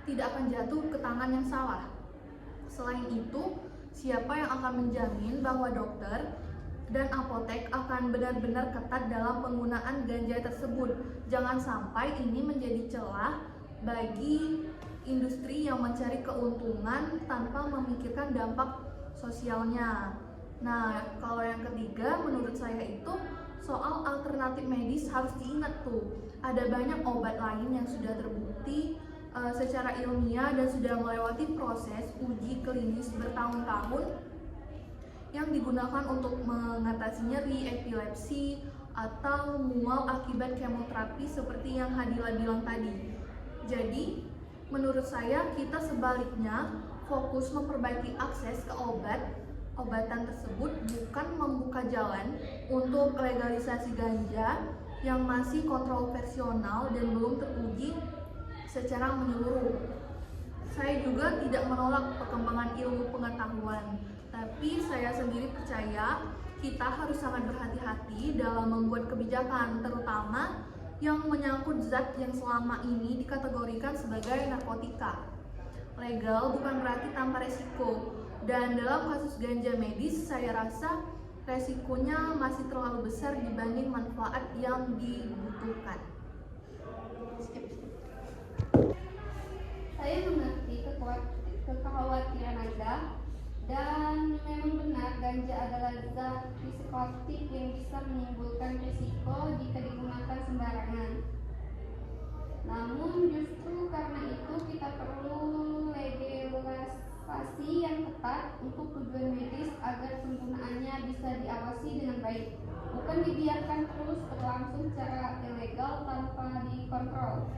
tidak akan jatuh ke tangan yang salah? Selain itu, siapa yang akan menjamin bahwa dokter dan apotek akan benar-benar ketat dalam penggunaan ganja tersebut? Jangan sampai ini menjadi celah bagi industri yang mencari keuntungan tanpa memikirkan dampak sosialnya. Nah, kalau yang ketiga, menurut saya itu soal alternatif medis harus diingat tuh. Ada banyak obat lain yang sudah terbukti secara ilmiah dan sudah melewati proses uji klinis bertahun-tahun yang digunakan untuk mengatasi nyeri, epilepsi, atau mual akibat kemoterapi seperti yang Hadila bilang tadi. Jadi, menurut saya kita sebaliknya fokus memperbaiki akses ke obatan tersebut, bukan membuka jalan untuk legalisasi ganja yang masih kontroversial dan belum teruji secara menyeluruh. Saya juga tidak menolak perkembangan ilmu pengetahuan, tapi saya sendiri percaya kita harus sangat berhati-hati dalam membuat kebijakan, terutama yang menyangkut zat yang selama ini dikategorikan sebagai narkotika. Legal bukan berarti tanpa resiko, dan dalam kasus ganja medis saya rasa resikonya masih terlalu besar dibanding manfaat yang dibutuhkan. Saya mengerti kekhawatiran Anda, dan memang benar ganja adalah zat psikoaktif yang bisa menimbulkan risiko jika digunakan sembarangan. Namun justru karena itu kita perlu legalisasi yang ketat untuk tujuan medis agar penggunaannya bisa diawasi dengan baik, bukan dibiarkan terus berlangsung secara ilegal tanpa dikontrol.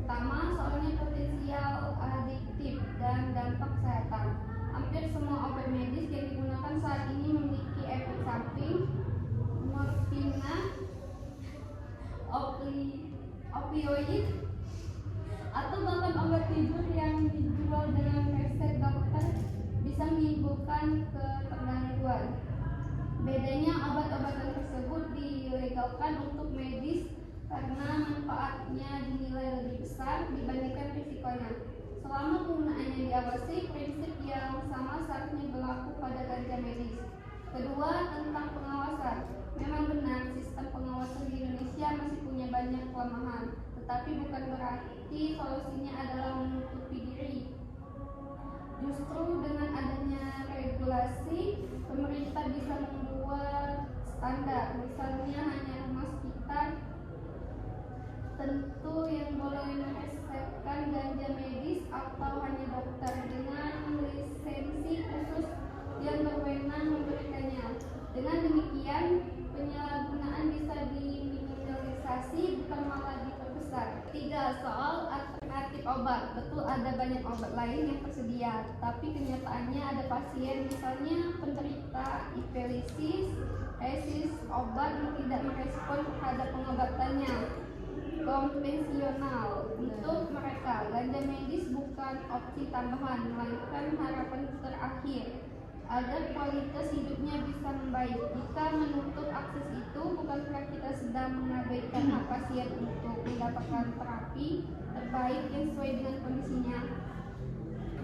Pertama, soalnya potensial adiktif dan dampak kesehatan. Hampir semua obat medis yang digunakan saat ini memiliki efek samping. Morfina, opioid, atau bahkan obat tidur yang dijual dengan resep dokter bisa menimbulkan ketergangguan. Bedanya, obat-obatan tersebut dilegalkan untuk medis karena manfaatnya dinilai lebih besar dibandingkan risikonya. Selama penggunaannya diawasi, prinsip yang sama seharusnya berlaku pada ganja medis. Kedua, tentang pengawasan. Memang benar sistem pengawasan di Indonesia masih punya banyak kelemahan, tetapi bukan berarti solusinya adalah menutupi diri. Justru dengan adanya regulasi, pemerintah bisa membuat standar, misalnya hanya rumah sekitar tentu yang boleh meresepkan ganja medis atau hanya dokter dengan lisensi khusus yang berwenang memberikannya. Dengan demikian, penyalahgunaan bisa diminimalisasi bukan malah diperbesar. 3. Soal alternatif obat. Betul ada banyak obat lain yang tersedia, tapi kenyataannya ada pasien misalnya penderita hiperisis resist obat yang tidak merespon terhadap pengobatannya konvensional. Untuk mereka, ganja medis bukan opsi tambahan, melainkan harapan terakhir agar kualitas hidupnya bisa membaik. Jika menutup akses itu, bukankah kita sedang mengabaikan hak pasien untuk mendapatkan terapi terbaik yang sesuai dengan kondisinya?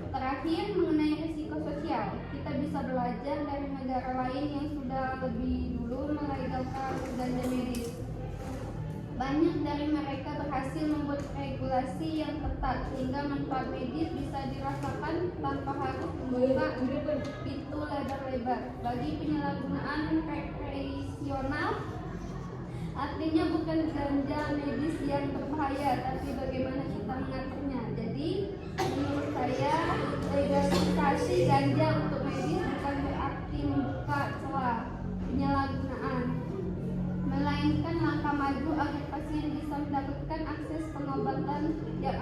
Terakhir, mengenai risiko sosial, kita bisa belajar dari negara lain yang sudah lebih dulu melegalkan ganja medis. Banyak dari mereka berhasil membuat regulasi yang ketat sehingga manfaat medis bisa dirasakan tanpa harus membuka pintu lebar-lebar. Bagi penyalahgunaan rekreasional, artinya bukan ganja medis yang berbahaya, tapi bagaimana kita mengaturnya. Jadi, menurut saya, legalisasi ganja untuk medis bukan berarti membuka celah penyalahgunaan, melainkan langkah maju agar pasien bisa mendapatkan akses pengobatan yang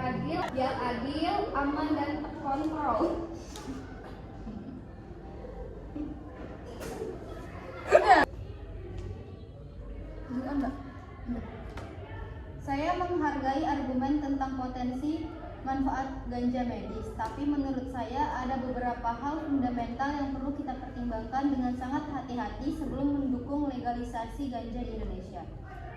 adil, aman, dan terkontrol. Saya menghargai argumen tentang potensi manfaat ganja medis, tapi menurut saya ada beberapa hal fundamental yang perlu kita pertimbangkan dengan sangat hati-hati sebelum mendukung legalisasi ganja di Indonesia.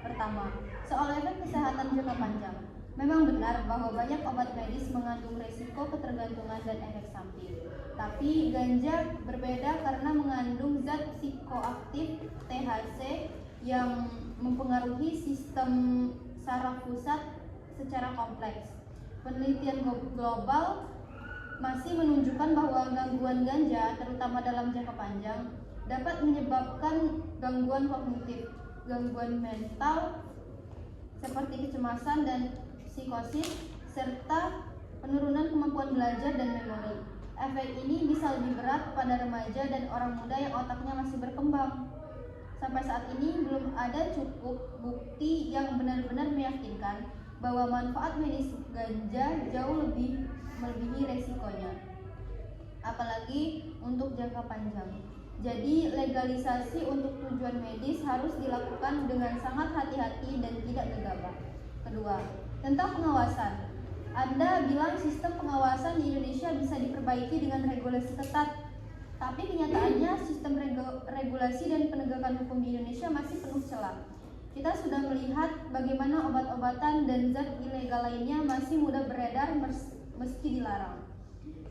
Pertama, soal efek kesehatan jangka panjang. Memang benar bahwa banyak obat medis mengandung resiko ketergantungan dan efek samping. Tapi ganja berbeda karena mengandung zat psikoaktif THC yang mempengaruhi sistem saraf pusat secara kompleks. Penelitian global masih menunjukkan bahwa gangguan ganja, terutama dalam jangka panjang, dapat menyebabkan gangguan kognitif, gangguan mental seperti kecemasan dan psikosis, serta penurunan kemampuan belajar dan memori. Efek ini bisa lebih berat pada remaja dan orang muda yang otaknya masih berkembang. Sampai saat ini belum ada cukup bukti yang benar-benar meyakinkan bahwa manfaat medis ganja jauh lebih melebihi resikonya, apalagi untuk jangka panjang. Jadi legalisasi untuk tujuan medis harus dilakukan dengan sangat hati-hati dan tidak gegabah. Kedua, tentang pengawasan. Anda bilang sistem pengawasan di Indonesia bisa diperbaiki dengan regulasi ketat, tapi kenyataannya sistem regulasi dan penegakan hukum di Indonesia masih penuh celah. Kita sudah melihat bagaimana obat-obatan dan zat ilegal lainnya masih mudah beredar meski dilarang.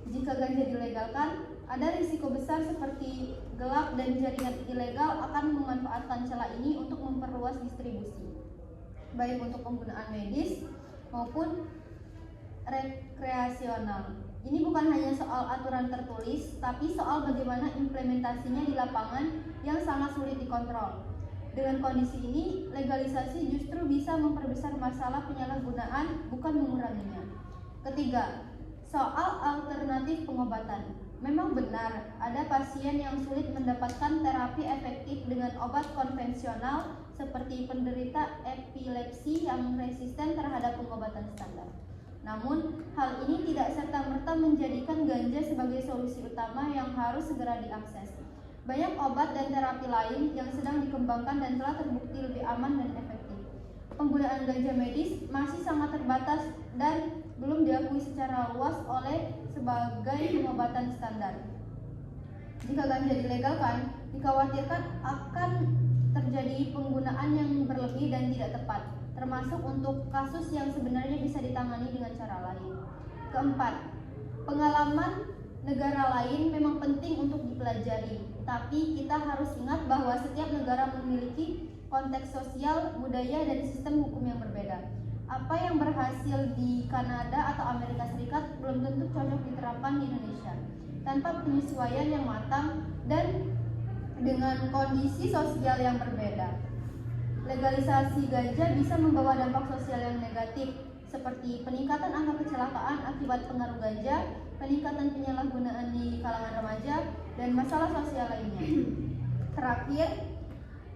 Jika ganja dilegalkan, ada risiko besar seperti gelap dan jaringan ilegal akan memanfaatkan celah ini untuk memperluas distribusi, baik untuk penggunaan medis maupun rekreasional. Ini bukan hanya soal aturan tertulis, tapi soal bagaimana implementasinya di lapangan yang sangat sulit dikontrol. Dengan kondisi ini, legalisasi justru bisa memperbesar masalah penyalahgunaan, bukan menguranginya. Ketiga, soal alternatif pengobatan. Memang benar, ada pasien yang sulit mendapatkan terapi efektif dengan obat konvensional seperti penderita epilepsi yang resisten terhadap pengobatan standar. Namun, hal ini tidak serta-merta menjadikan ganja sebagai solusi utama yang harus segera diakses. Banyak obat dan terapi lain yang sedang dikembangkan dan telah terbukti lebih aman dan efektif. Penggunaan ganja medis masih sangat terbatas dan belum diakui secara luas oleh sebagai pengobatan standar. Jika ganja dilegalkan, dikhawatirkan akan terjadi penggunaan yang berlebih dan tidak tepat, termasuk untuk kasus yang sebenarnya bisa ditangani dengan cara lain. Keempat, pengalaman negara lain memang penting untuk dipelajari, tapi kita harus ingat bahwa setiap negara memiliki konteks sosial, budaya, dan sistem hukum yang berbeda. Apa yang berhasil di Kanada atau Amerika Serikat belum tentu cocok diterapkan di Indonesia. Tanpa penyesuaian yang matang dan dengan kondisi sosial yang berbeda, legalisasi ganja bisa membawa dampak sosial yang negatif, seperti peningkatan angka kecelakaan akibat pengaruh ganja, peningkatan penyalahgunaan di kalangan remaja, dan masalah sosial lainnya. Terakhir,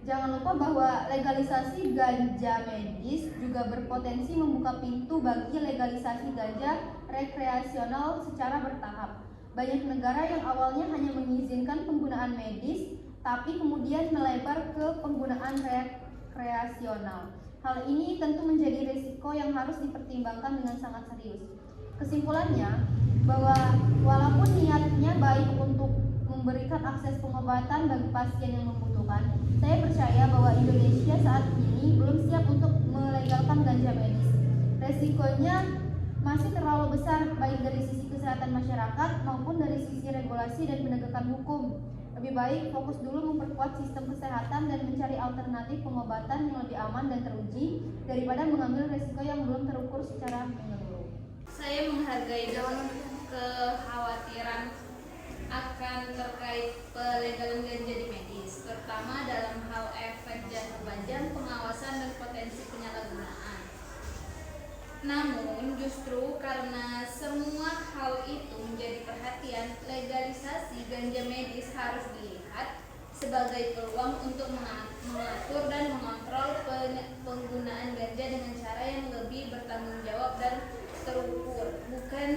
jangan lupa bahwa legalisasi ganja medis juga berpotensi membuka pintu bagi legalisasi ganja rekreasional secara bertahap. Banyak negara yang awalnya hanya mengizinkan penggunaan medis, tapi kemudian melebar ke penggunaan rekreasional. Hal ini tentu menjadi risiko yang harus dipertimbangkan dengan sangat serius. Kesimpulannya, bahwa walaupun niatnya baik untuk memberikan akses pengobatan bagi pasien yang membutuhkan, saya percaya bahwa Indonesia saat ini belum siap untuk melegalkan ganja medis. Resikonya masih terlalu besar baik dari sisi kesehatan masyarakat maupun dari sisi regulasi dan penegakan hukum. Lebih baik fokus dulu memperkuat sistem kesehatan dan mencari alternatif pengobatan yang lebih aman dan teruji daripada mengambil resiko yang belum terukur secara menyeluruh. Saya menghargai kekhawatiran akan terkait pelegalan ganja di medis, terutama dalam hal efek jangka panjang, pengawasan, dan potensi penyalahgunaan. Namun justru karena semua hal itu menjadi perhatian, legalisasi ganja medis harus dilihat sebagai peluang untuk mengatur dan mengontrol penggunaan ganja dengan cara yang lebih bertanggung jawab dan terukur, bukan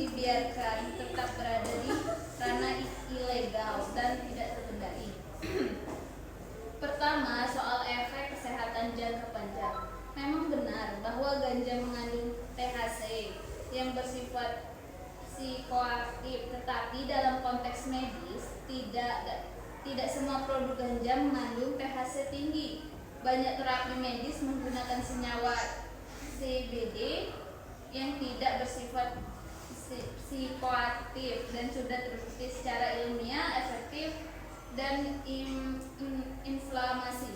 dibiarkan tetap berada di ranah ilegal dan tidak terkendali. Pertama, soal efek kesehatan jangka panjang. Memang benar bahwa ganja mengandung THC yang bersifat psikoaktif, tetapi dalam konteks medis tidak semua produk ganja mengandung THC tinggi. Banyak terapi medis menggunakan senyawa CBD yang tidak bersifat psikoaktif dan sudah terbukti secara ilmiah efektif dan inflamasi.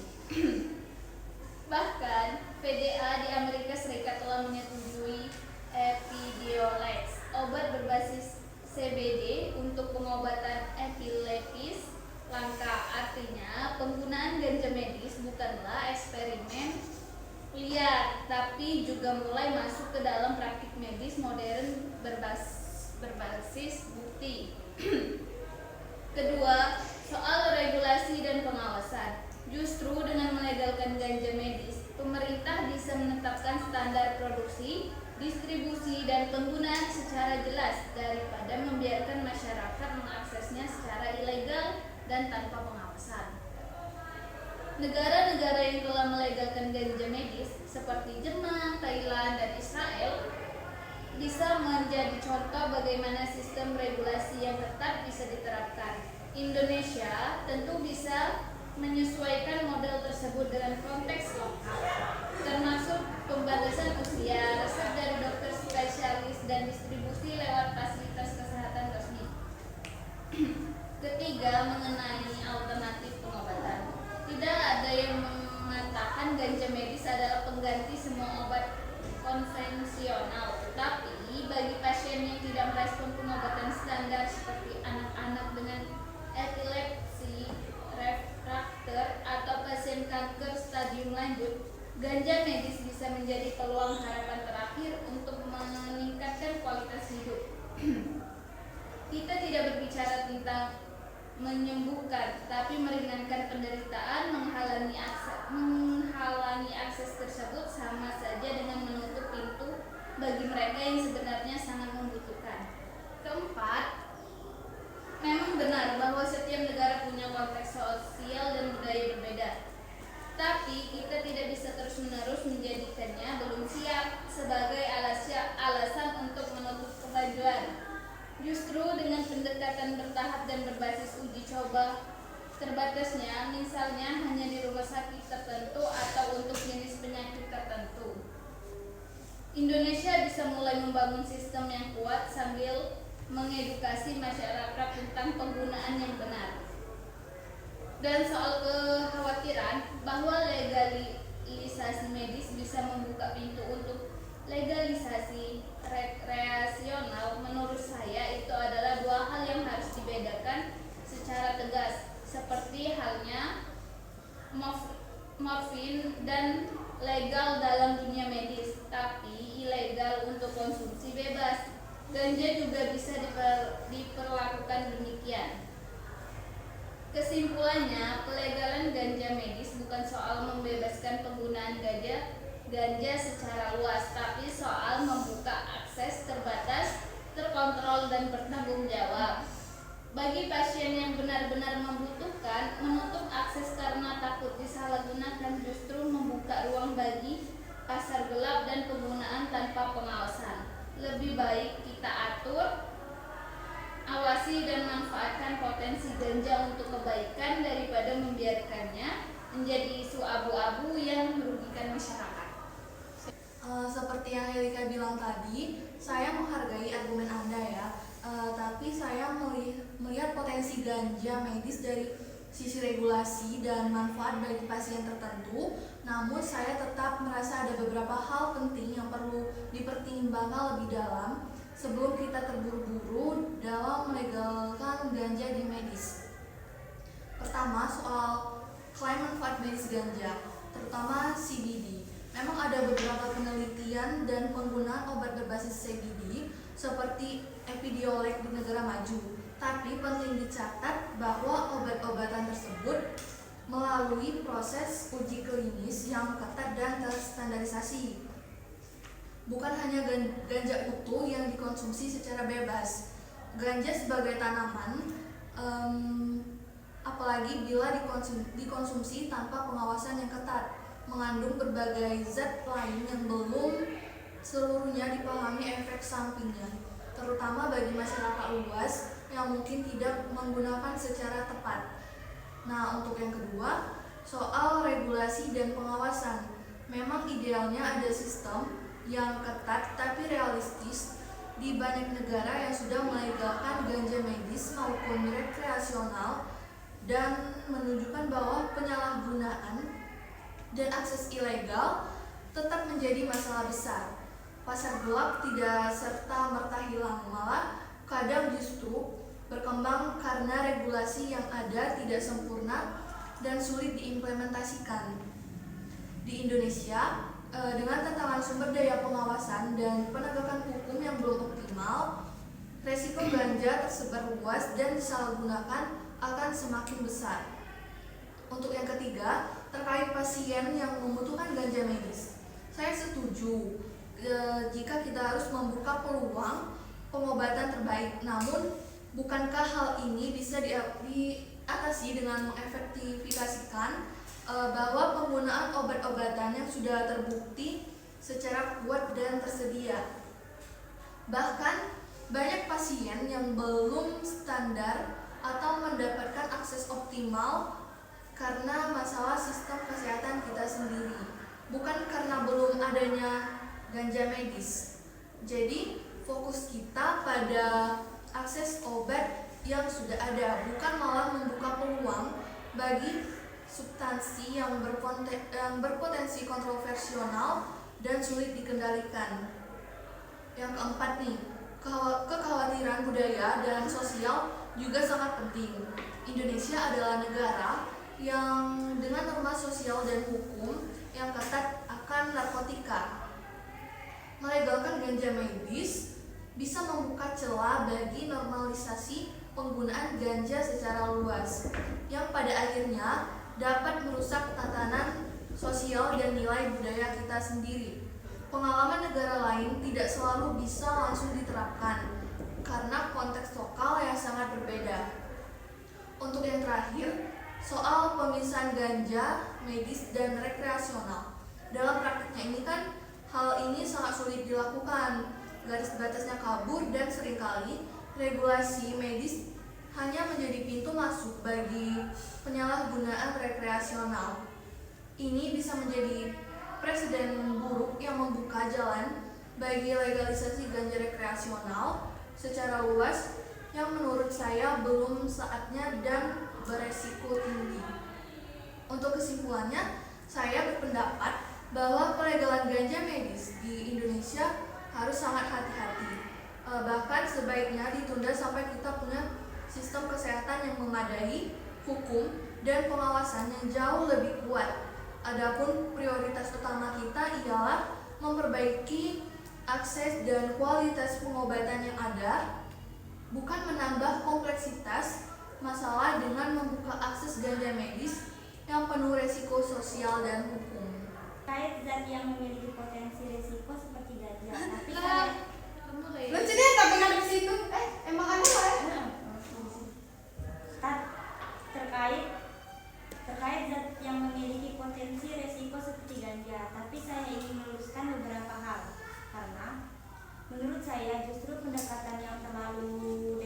Bahkan FDA di Amerika Serikat telah menyetujui Epidiolex, obat berbasis CBD untuk pengobatan epilepsis langka. Artinya, penggunaan ganja medis bukanlah eksperimen liar, tapi juga mulai masuk ke dalam praktik medis modern berbasis bukti. Kedua, soal regulasi dan pengawasan. Justru dengan melegalkan ganja medis, pemerintah bisa menetapkan standar produksi, distribusi, dan penggunaan secara jelas daripada membiarkan masyarakat mengaksesnya secara ilegal dan tanpa pengawasan. Negara-negara yang telah melegalkan ganja medis seperti Jepang, Thailand, dan Israel bisa menjadi contoh bagaimana sistem regulasi yang ketat bisa diterapkan. Indonesia tentu bisa menyesuaikan model tersebut dengan konteks lokal, termasuk pembatasan usia, resep dari dokter spesialis, dan distribusi lewat fasilitas kesehatan resmi. Ketiga, mengenai alternatif pengobatan. Tidak ada yang mengatakan ganja medis adalah pengganti semua obat konvensional, tetapi bagi pasien yang tidak merespon pengobatan standar seperti anak-anak dengan epilepsi refraktor atau pasien kanker stadium lanjut, ganja medis bisa menjadi peluang harapan terakhir untuk meningkatkan kualitas hidup. Kita tidak berbicara tentang menyembuhkan, tapi meringankan penderitaan. Menghalangi akses tersebut sama saja dengan menutup pintu bagi mereka yang beredar. Tapi kita tidak bisa terus-menerus menjadikannya belum siap sebagai alasan untuk menutup kemajuan. Justru dengan pendekatan bertahap dan berbasis uji coba terbatasnya, misalnya hanya di rumah sakit tertentu atau untuk jenis penyakit tertentu, Indonesia bisa mulai membangun sistem yang kuat sambil mengedukasi masyarakat tentang penggunaan yang benar. Dan soal kekhawatiran bahwa legalisasi medis bisa membuka pintu untuk legalisasi rekreasional, menurut saya itu adalah dua hal yang harus dibedakan secara tegas, seperti halnya morfin dan legal dalam dunia medis, tapi ilegal untuk konsumsi bebas. Ganja juga bisa diperlakukan demikian. Kesimpulannya, pelegalan ganja medis bukan soal membebaskan penggunaan ganja secara luas, tapi soal membuka akses terbatas, terkontrol, dan bertanggung jawab. Bagi pasien yang benar-benar membutuhkan, menutup akses karena takut disalahgunakan justru membuka ruang bagi pasar gelap dan penggunaan tanpa pengawasan. Lebih baik kita atur, awasi, dan manfaatkan potensi ganja untuk kebaikan daripada membiarkannya menjadi isu abu-abu yang merugikan masyarakat. Seperti yang Helika bilang tadi, saya menghargai argumen Anda ya, tapi saya melihat potensi ganja medis dari sisi regulasi dan manfaat bagi pasien tertentu. Namun saya tetap merasa ada beberapa hal penting yang perlu dipertimbangkan lebih dalam sebelum kita terburu-buru dalam melegalkan ganja di medis. Pertama, soal klaim manfaat medis ganja, terutama CBD. Memang ada beberapa penelitian dan penggunaan obat berbasis CBD seperti Epidiolex di negara maju. Tapi penting dicatat bahwa obat-obatan tersebut melalui proses uji klinis yang ketat dan terstandarisasi. Bukan hanya ganja utuh yang dikonsumsi secara bebas. Ganja sebagai tanaman, apalagi bila dikonsumsi tanpa pengawasan yang ketat, mengandung berbagai zat lain yang belum seluruhnya dipahami efek sampingnya, terutama bagi masyarakat luas yang mungkin tidak menggunakan secara tepat. Nah, untuk yang kedua, soal regulasi dan pengawasan. Memang idealnya ada sistem yang ketat tapi realistis di banyak negara yang sudah melegalkan ganja medis maupun rekreasional dan menunjukkan bahwa penyalahgunaan dan akses ilegal tetap menjadi masalah besar. Pasar gelap tidak serta-merta hilang, malah kadang justru berkembang karena regulasi yang ada tidak sempurna dan sulit diimplementasikan. Di Indonesia, dengan tantangan sumber daya pengawasan dan penegakan hukum yang belum optimal, resiko ganja tersebar luas dan disalahgunakan akan semakin besar. Untuk yang ketiga, terkait pasien yang membutuhkan ganja medis, saya setuju jika kita harus membuka peluang pengobatan terbaik. Namun, bukankah hal ini bisa diatasi dengan mengefektifikasikan bahwa penggunaan obat-obatan yang sudah terbukti secara kuat dan tersedia? Bahkan, banyak pasien yang belum standar atau mendapatkan akses optimal karena masalah sistem kesehatan kita sendiri, bukan karena belum adanya ganja medis. Jadi, fokus kita pada akses obat yang sudah ada, bukan malah membuka peluang bagi substansi yang berpotensi kontroversial dan sulit dikendalikan. Yang keempat nih, kekhawatiran budaya dan sosial juga sangat penting. Indonesia adalah negara yang dengan norma sosial dan hukum yang ketat akan narkotika. Melegalkan ganja medis bisa membuka celah bagi normalisasi penggunaan ganja secara luas, yang pada akhirnya dapat merusak tatanan sosial dan nilai budaya kita sendiri. Pengalaman negara lain tidak selalu bisa langsung diterapkan karena konteks lokal yang sangat berbeda. Untuk yang terakhir, soal pemisahan ganja, medis, dan rekreasional. Dalam praktiknya ini kan hal ini sangat sulit dilakukan. Garis batasnya kabur dan seringkali regulasi medis hanya menjadi pintu masuk bagi penyalahgunaan rekreasional. Ini bisa menjadi presiden buruk yang membuka jalan bagi legalisasi ganja rekreasional secara luas yang menurut saya belum saatnya dan beresiko tinggi. Untuk kesimpulannya, saya berpendapat bahwa pelegalan ganja medis di Indonesia harus sangat hati-hati. Bahkan sebaiknya ditunda sampai kita punya sistem kesehatan yang memadai, hukum, dan pengawasan yang jauh lebih kuat. Adapun prioritas utama kita ialah memperbaiki akses dan kualitas pengobatan yang ada, bukan menambah kompleksitas masalah dengan membuka akses ganja medis yang penuh resiko sosial dan hukum. Terkait zat yang memiliki potensi risiko seperti ganja, tapi saya Lucu deh tapi nggak di situ. Emang ada lah ya? terkait zat yang memiliki potensi risiko seperti ganja, tapi saya ingin meluruskan beberapa hal karena menurut saya justru pendekatan yang terlalu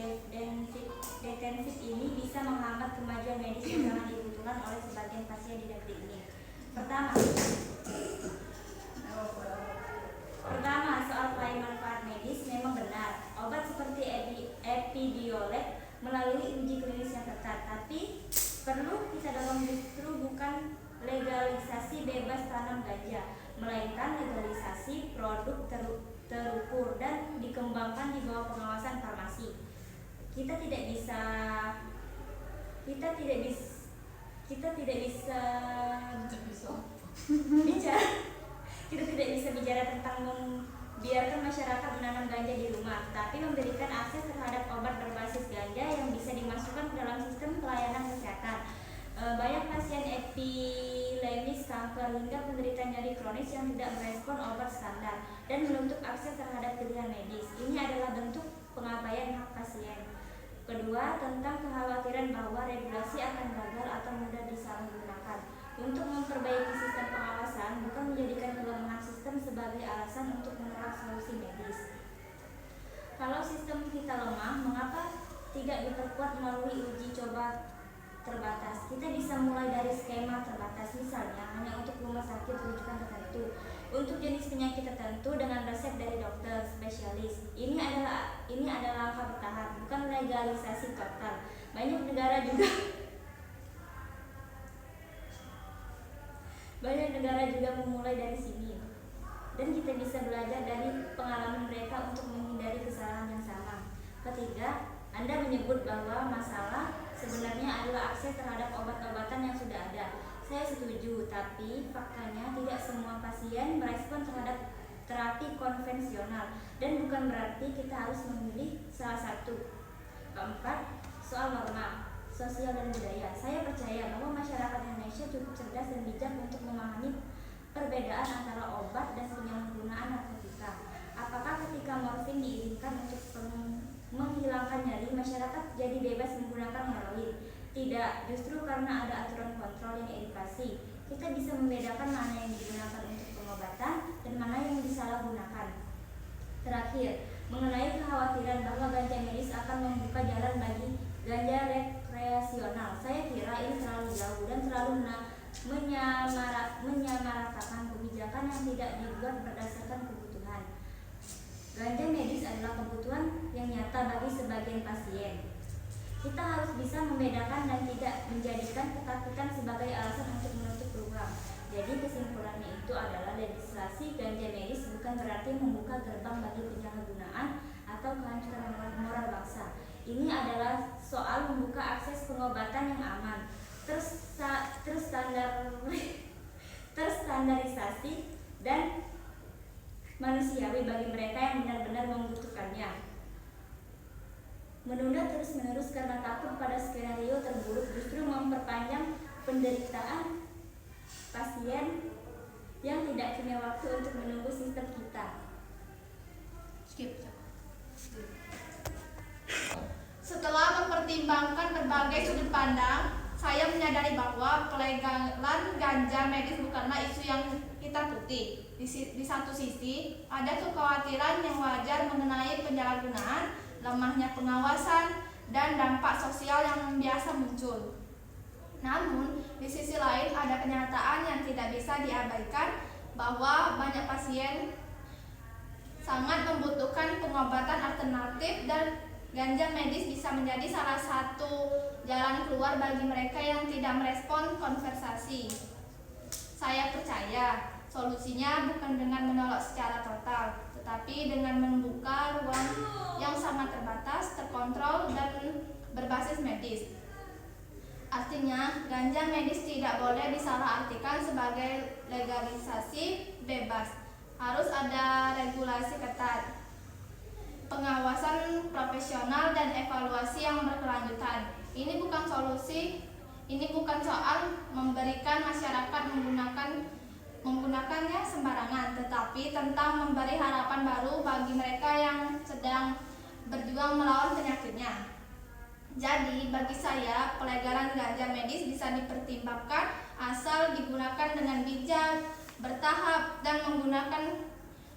defensif ini bisa menghambat kemajuan medis yang sangat dibutuhkan oleh sebagian pasien di negeri ini. Pertama, soal klaim manfaat medis memang benar. Obat seperti Epidiolex melalui uji klinis yang ketat, tapi perlu kita dorong justru bukan legalisasi bebas tanam ganja, melainkan legalisasi produk terukur dan dikembangkan di bawah pengawasan farmasi. Kita tidak bisa bicara tentang membiarkan masyarakat menanam ganja di rumah, tapi memberikan akses terhadap obat berbasis ganja yang bisa dimasukkan ke dalam sistem pelayanan kesehatan. Banyak pasien epilepsi, kanker, hingga penderita nyeri kronis yang tidak merespon obat standar dan menuntut akses terhadap pilihan medis. Ini adalah bentuk pengabaian hak pasien. Kedua, tentang kekhawatiran bahwa regulasi akan gagal atau mudah disalahgunakan. Untuk memperbaiki sistem pengawasan, bukan menjadikan kelemahan sistem sebagai alasan untuk menolak solusi medis. Kalau sistem kita lemah, mengapa tidak diperkuat melalui uji coba terbatas? Kita bisa mulai dari skema terbatas, misalnya hanya untuk rumah sakit rujukan tertentu, untuk jenis penyakit tertentu dengan resep dari dokter spesialis. Ini adalah langkah bertahap, bukan legalisasi total. Banyak negara juga memulai dari sini, dan kita bisa belajar dari pengalaman mereka untuk menghindari kesalahan yang sama. Ketiga, Anda menyebut bahwa masalah sebenarnya adalah akses terhadap obat-obatan yang sudah ada. Saya setuju, tapi faktanya tidak semua pasien merespon terhadap terapi konvensional, dan bukan berarti kita harus memilih salah satu. Keempat, soal norma sosial dan budaya. Saya percaya bahwa masyarakat Indonesia cukup cerdas dan bijak untuk memahami perbedaan antara obat dan penyalahgunaan narkotika. Apakah ketika morfin diizinkan untuk menghilangkan nyeri, masyarakat jadi bebas menggunakan heroin? Tidak, justru karena ada aturan kontrol yang edukasi. Kita bisa membedakan mana yang digunakan untuk pengobatan dan mana yang disalahgunakan. Terakhir, mengenai kekhawatiran bahwa ganja medis akan membuka jalan bagi ganja rekreasional, saya kira ini terlalu jauh dan terlalu menyamaratakan kebijakan yang tidak dibuat berdasarkan kebutuhan. Ganja medis adalah kebutuhan yang nyata bagi sebagian pasien. Kita harus bisa membedakan dan tidak menjadikan ketakutan sebagai alasan untuk menutup peluang. Jadi kesimpulannya itu adalah legislasi ganja medis bukan berarti membuka gerbang bagi penyalahgunaan atau kehancuran moral bangsa. Ini adalah soal membuka akses pengobatan yang aman, terstandarisasi dan manusiawi bagi mereka yang benar-benar membutuhkannya. Menunda terus-menerus karena takut pada skenario terburuk justru memperpanjang penderitaan pasien yang tidak punya waktu untuk menunggu sistem kita. Setelah mempertimbangkan berbagai sudut pandang, saya menyadari bahwa pelegalan ganja medis bukanlah isu yang hitam putih. Di satu sisi, ada kekhawatiran yang wajar mengenai penyalahgunaan, lemahnya pengawasan, dan dampak sosial yang biasa muncul. Namun, di sisi lain ada kenyataan yang tidak bisa diabaikan bahwa banyak pasien sangat membutuhkan pengobatan alternatif dan ganja medis bisa menjadi salah satu jalan keluar bagi mereka yang tidak merespon konversasi. Saya percaya solusinya bukan dengan menolak secara total, tetapi dengan membuka ruang yang sangat terbatas, terkontrol, dan berbasis medis. Artinya, ganja medis tidak boleh disalahartikan sebagai legalisasi bebas. Harus ada regulasi ketat, pengawasan profesional, dan evaluasi yang berkelanjutan. Ini bukan soal memberikan masyarakat menggunakannya sembarangan, tetapi tentang memberi harapan baru bagi mereka yang sedang berjuang melawan penyakitnya. Jadi, bagi saya, pelegalan ganja medis bisa dipertimbangkan asal digunakan dengan bijak, bertahap, dan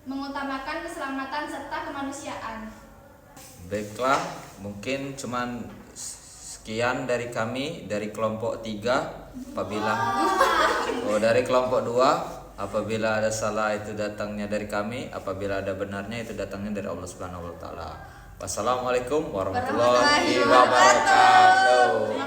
mengutamakan keselamatan serta kemanusiaan. Baiklah, mungkin cuman sekian dari kami dari kelompok 3. Dari kelompok 2, apabila ada salah itu datangnya dari kami, apabila ada benarnya itu datangnya dari Allah Subhanahu wa taala. Wassalamualaikum warahmatullahi wabarakatuh.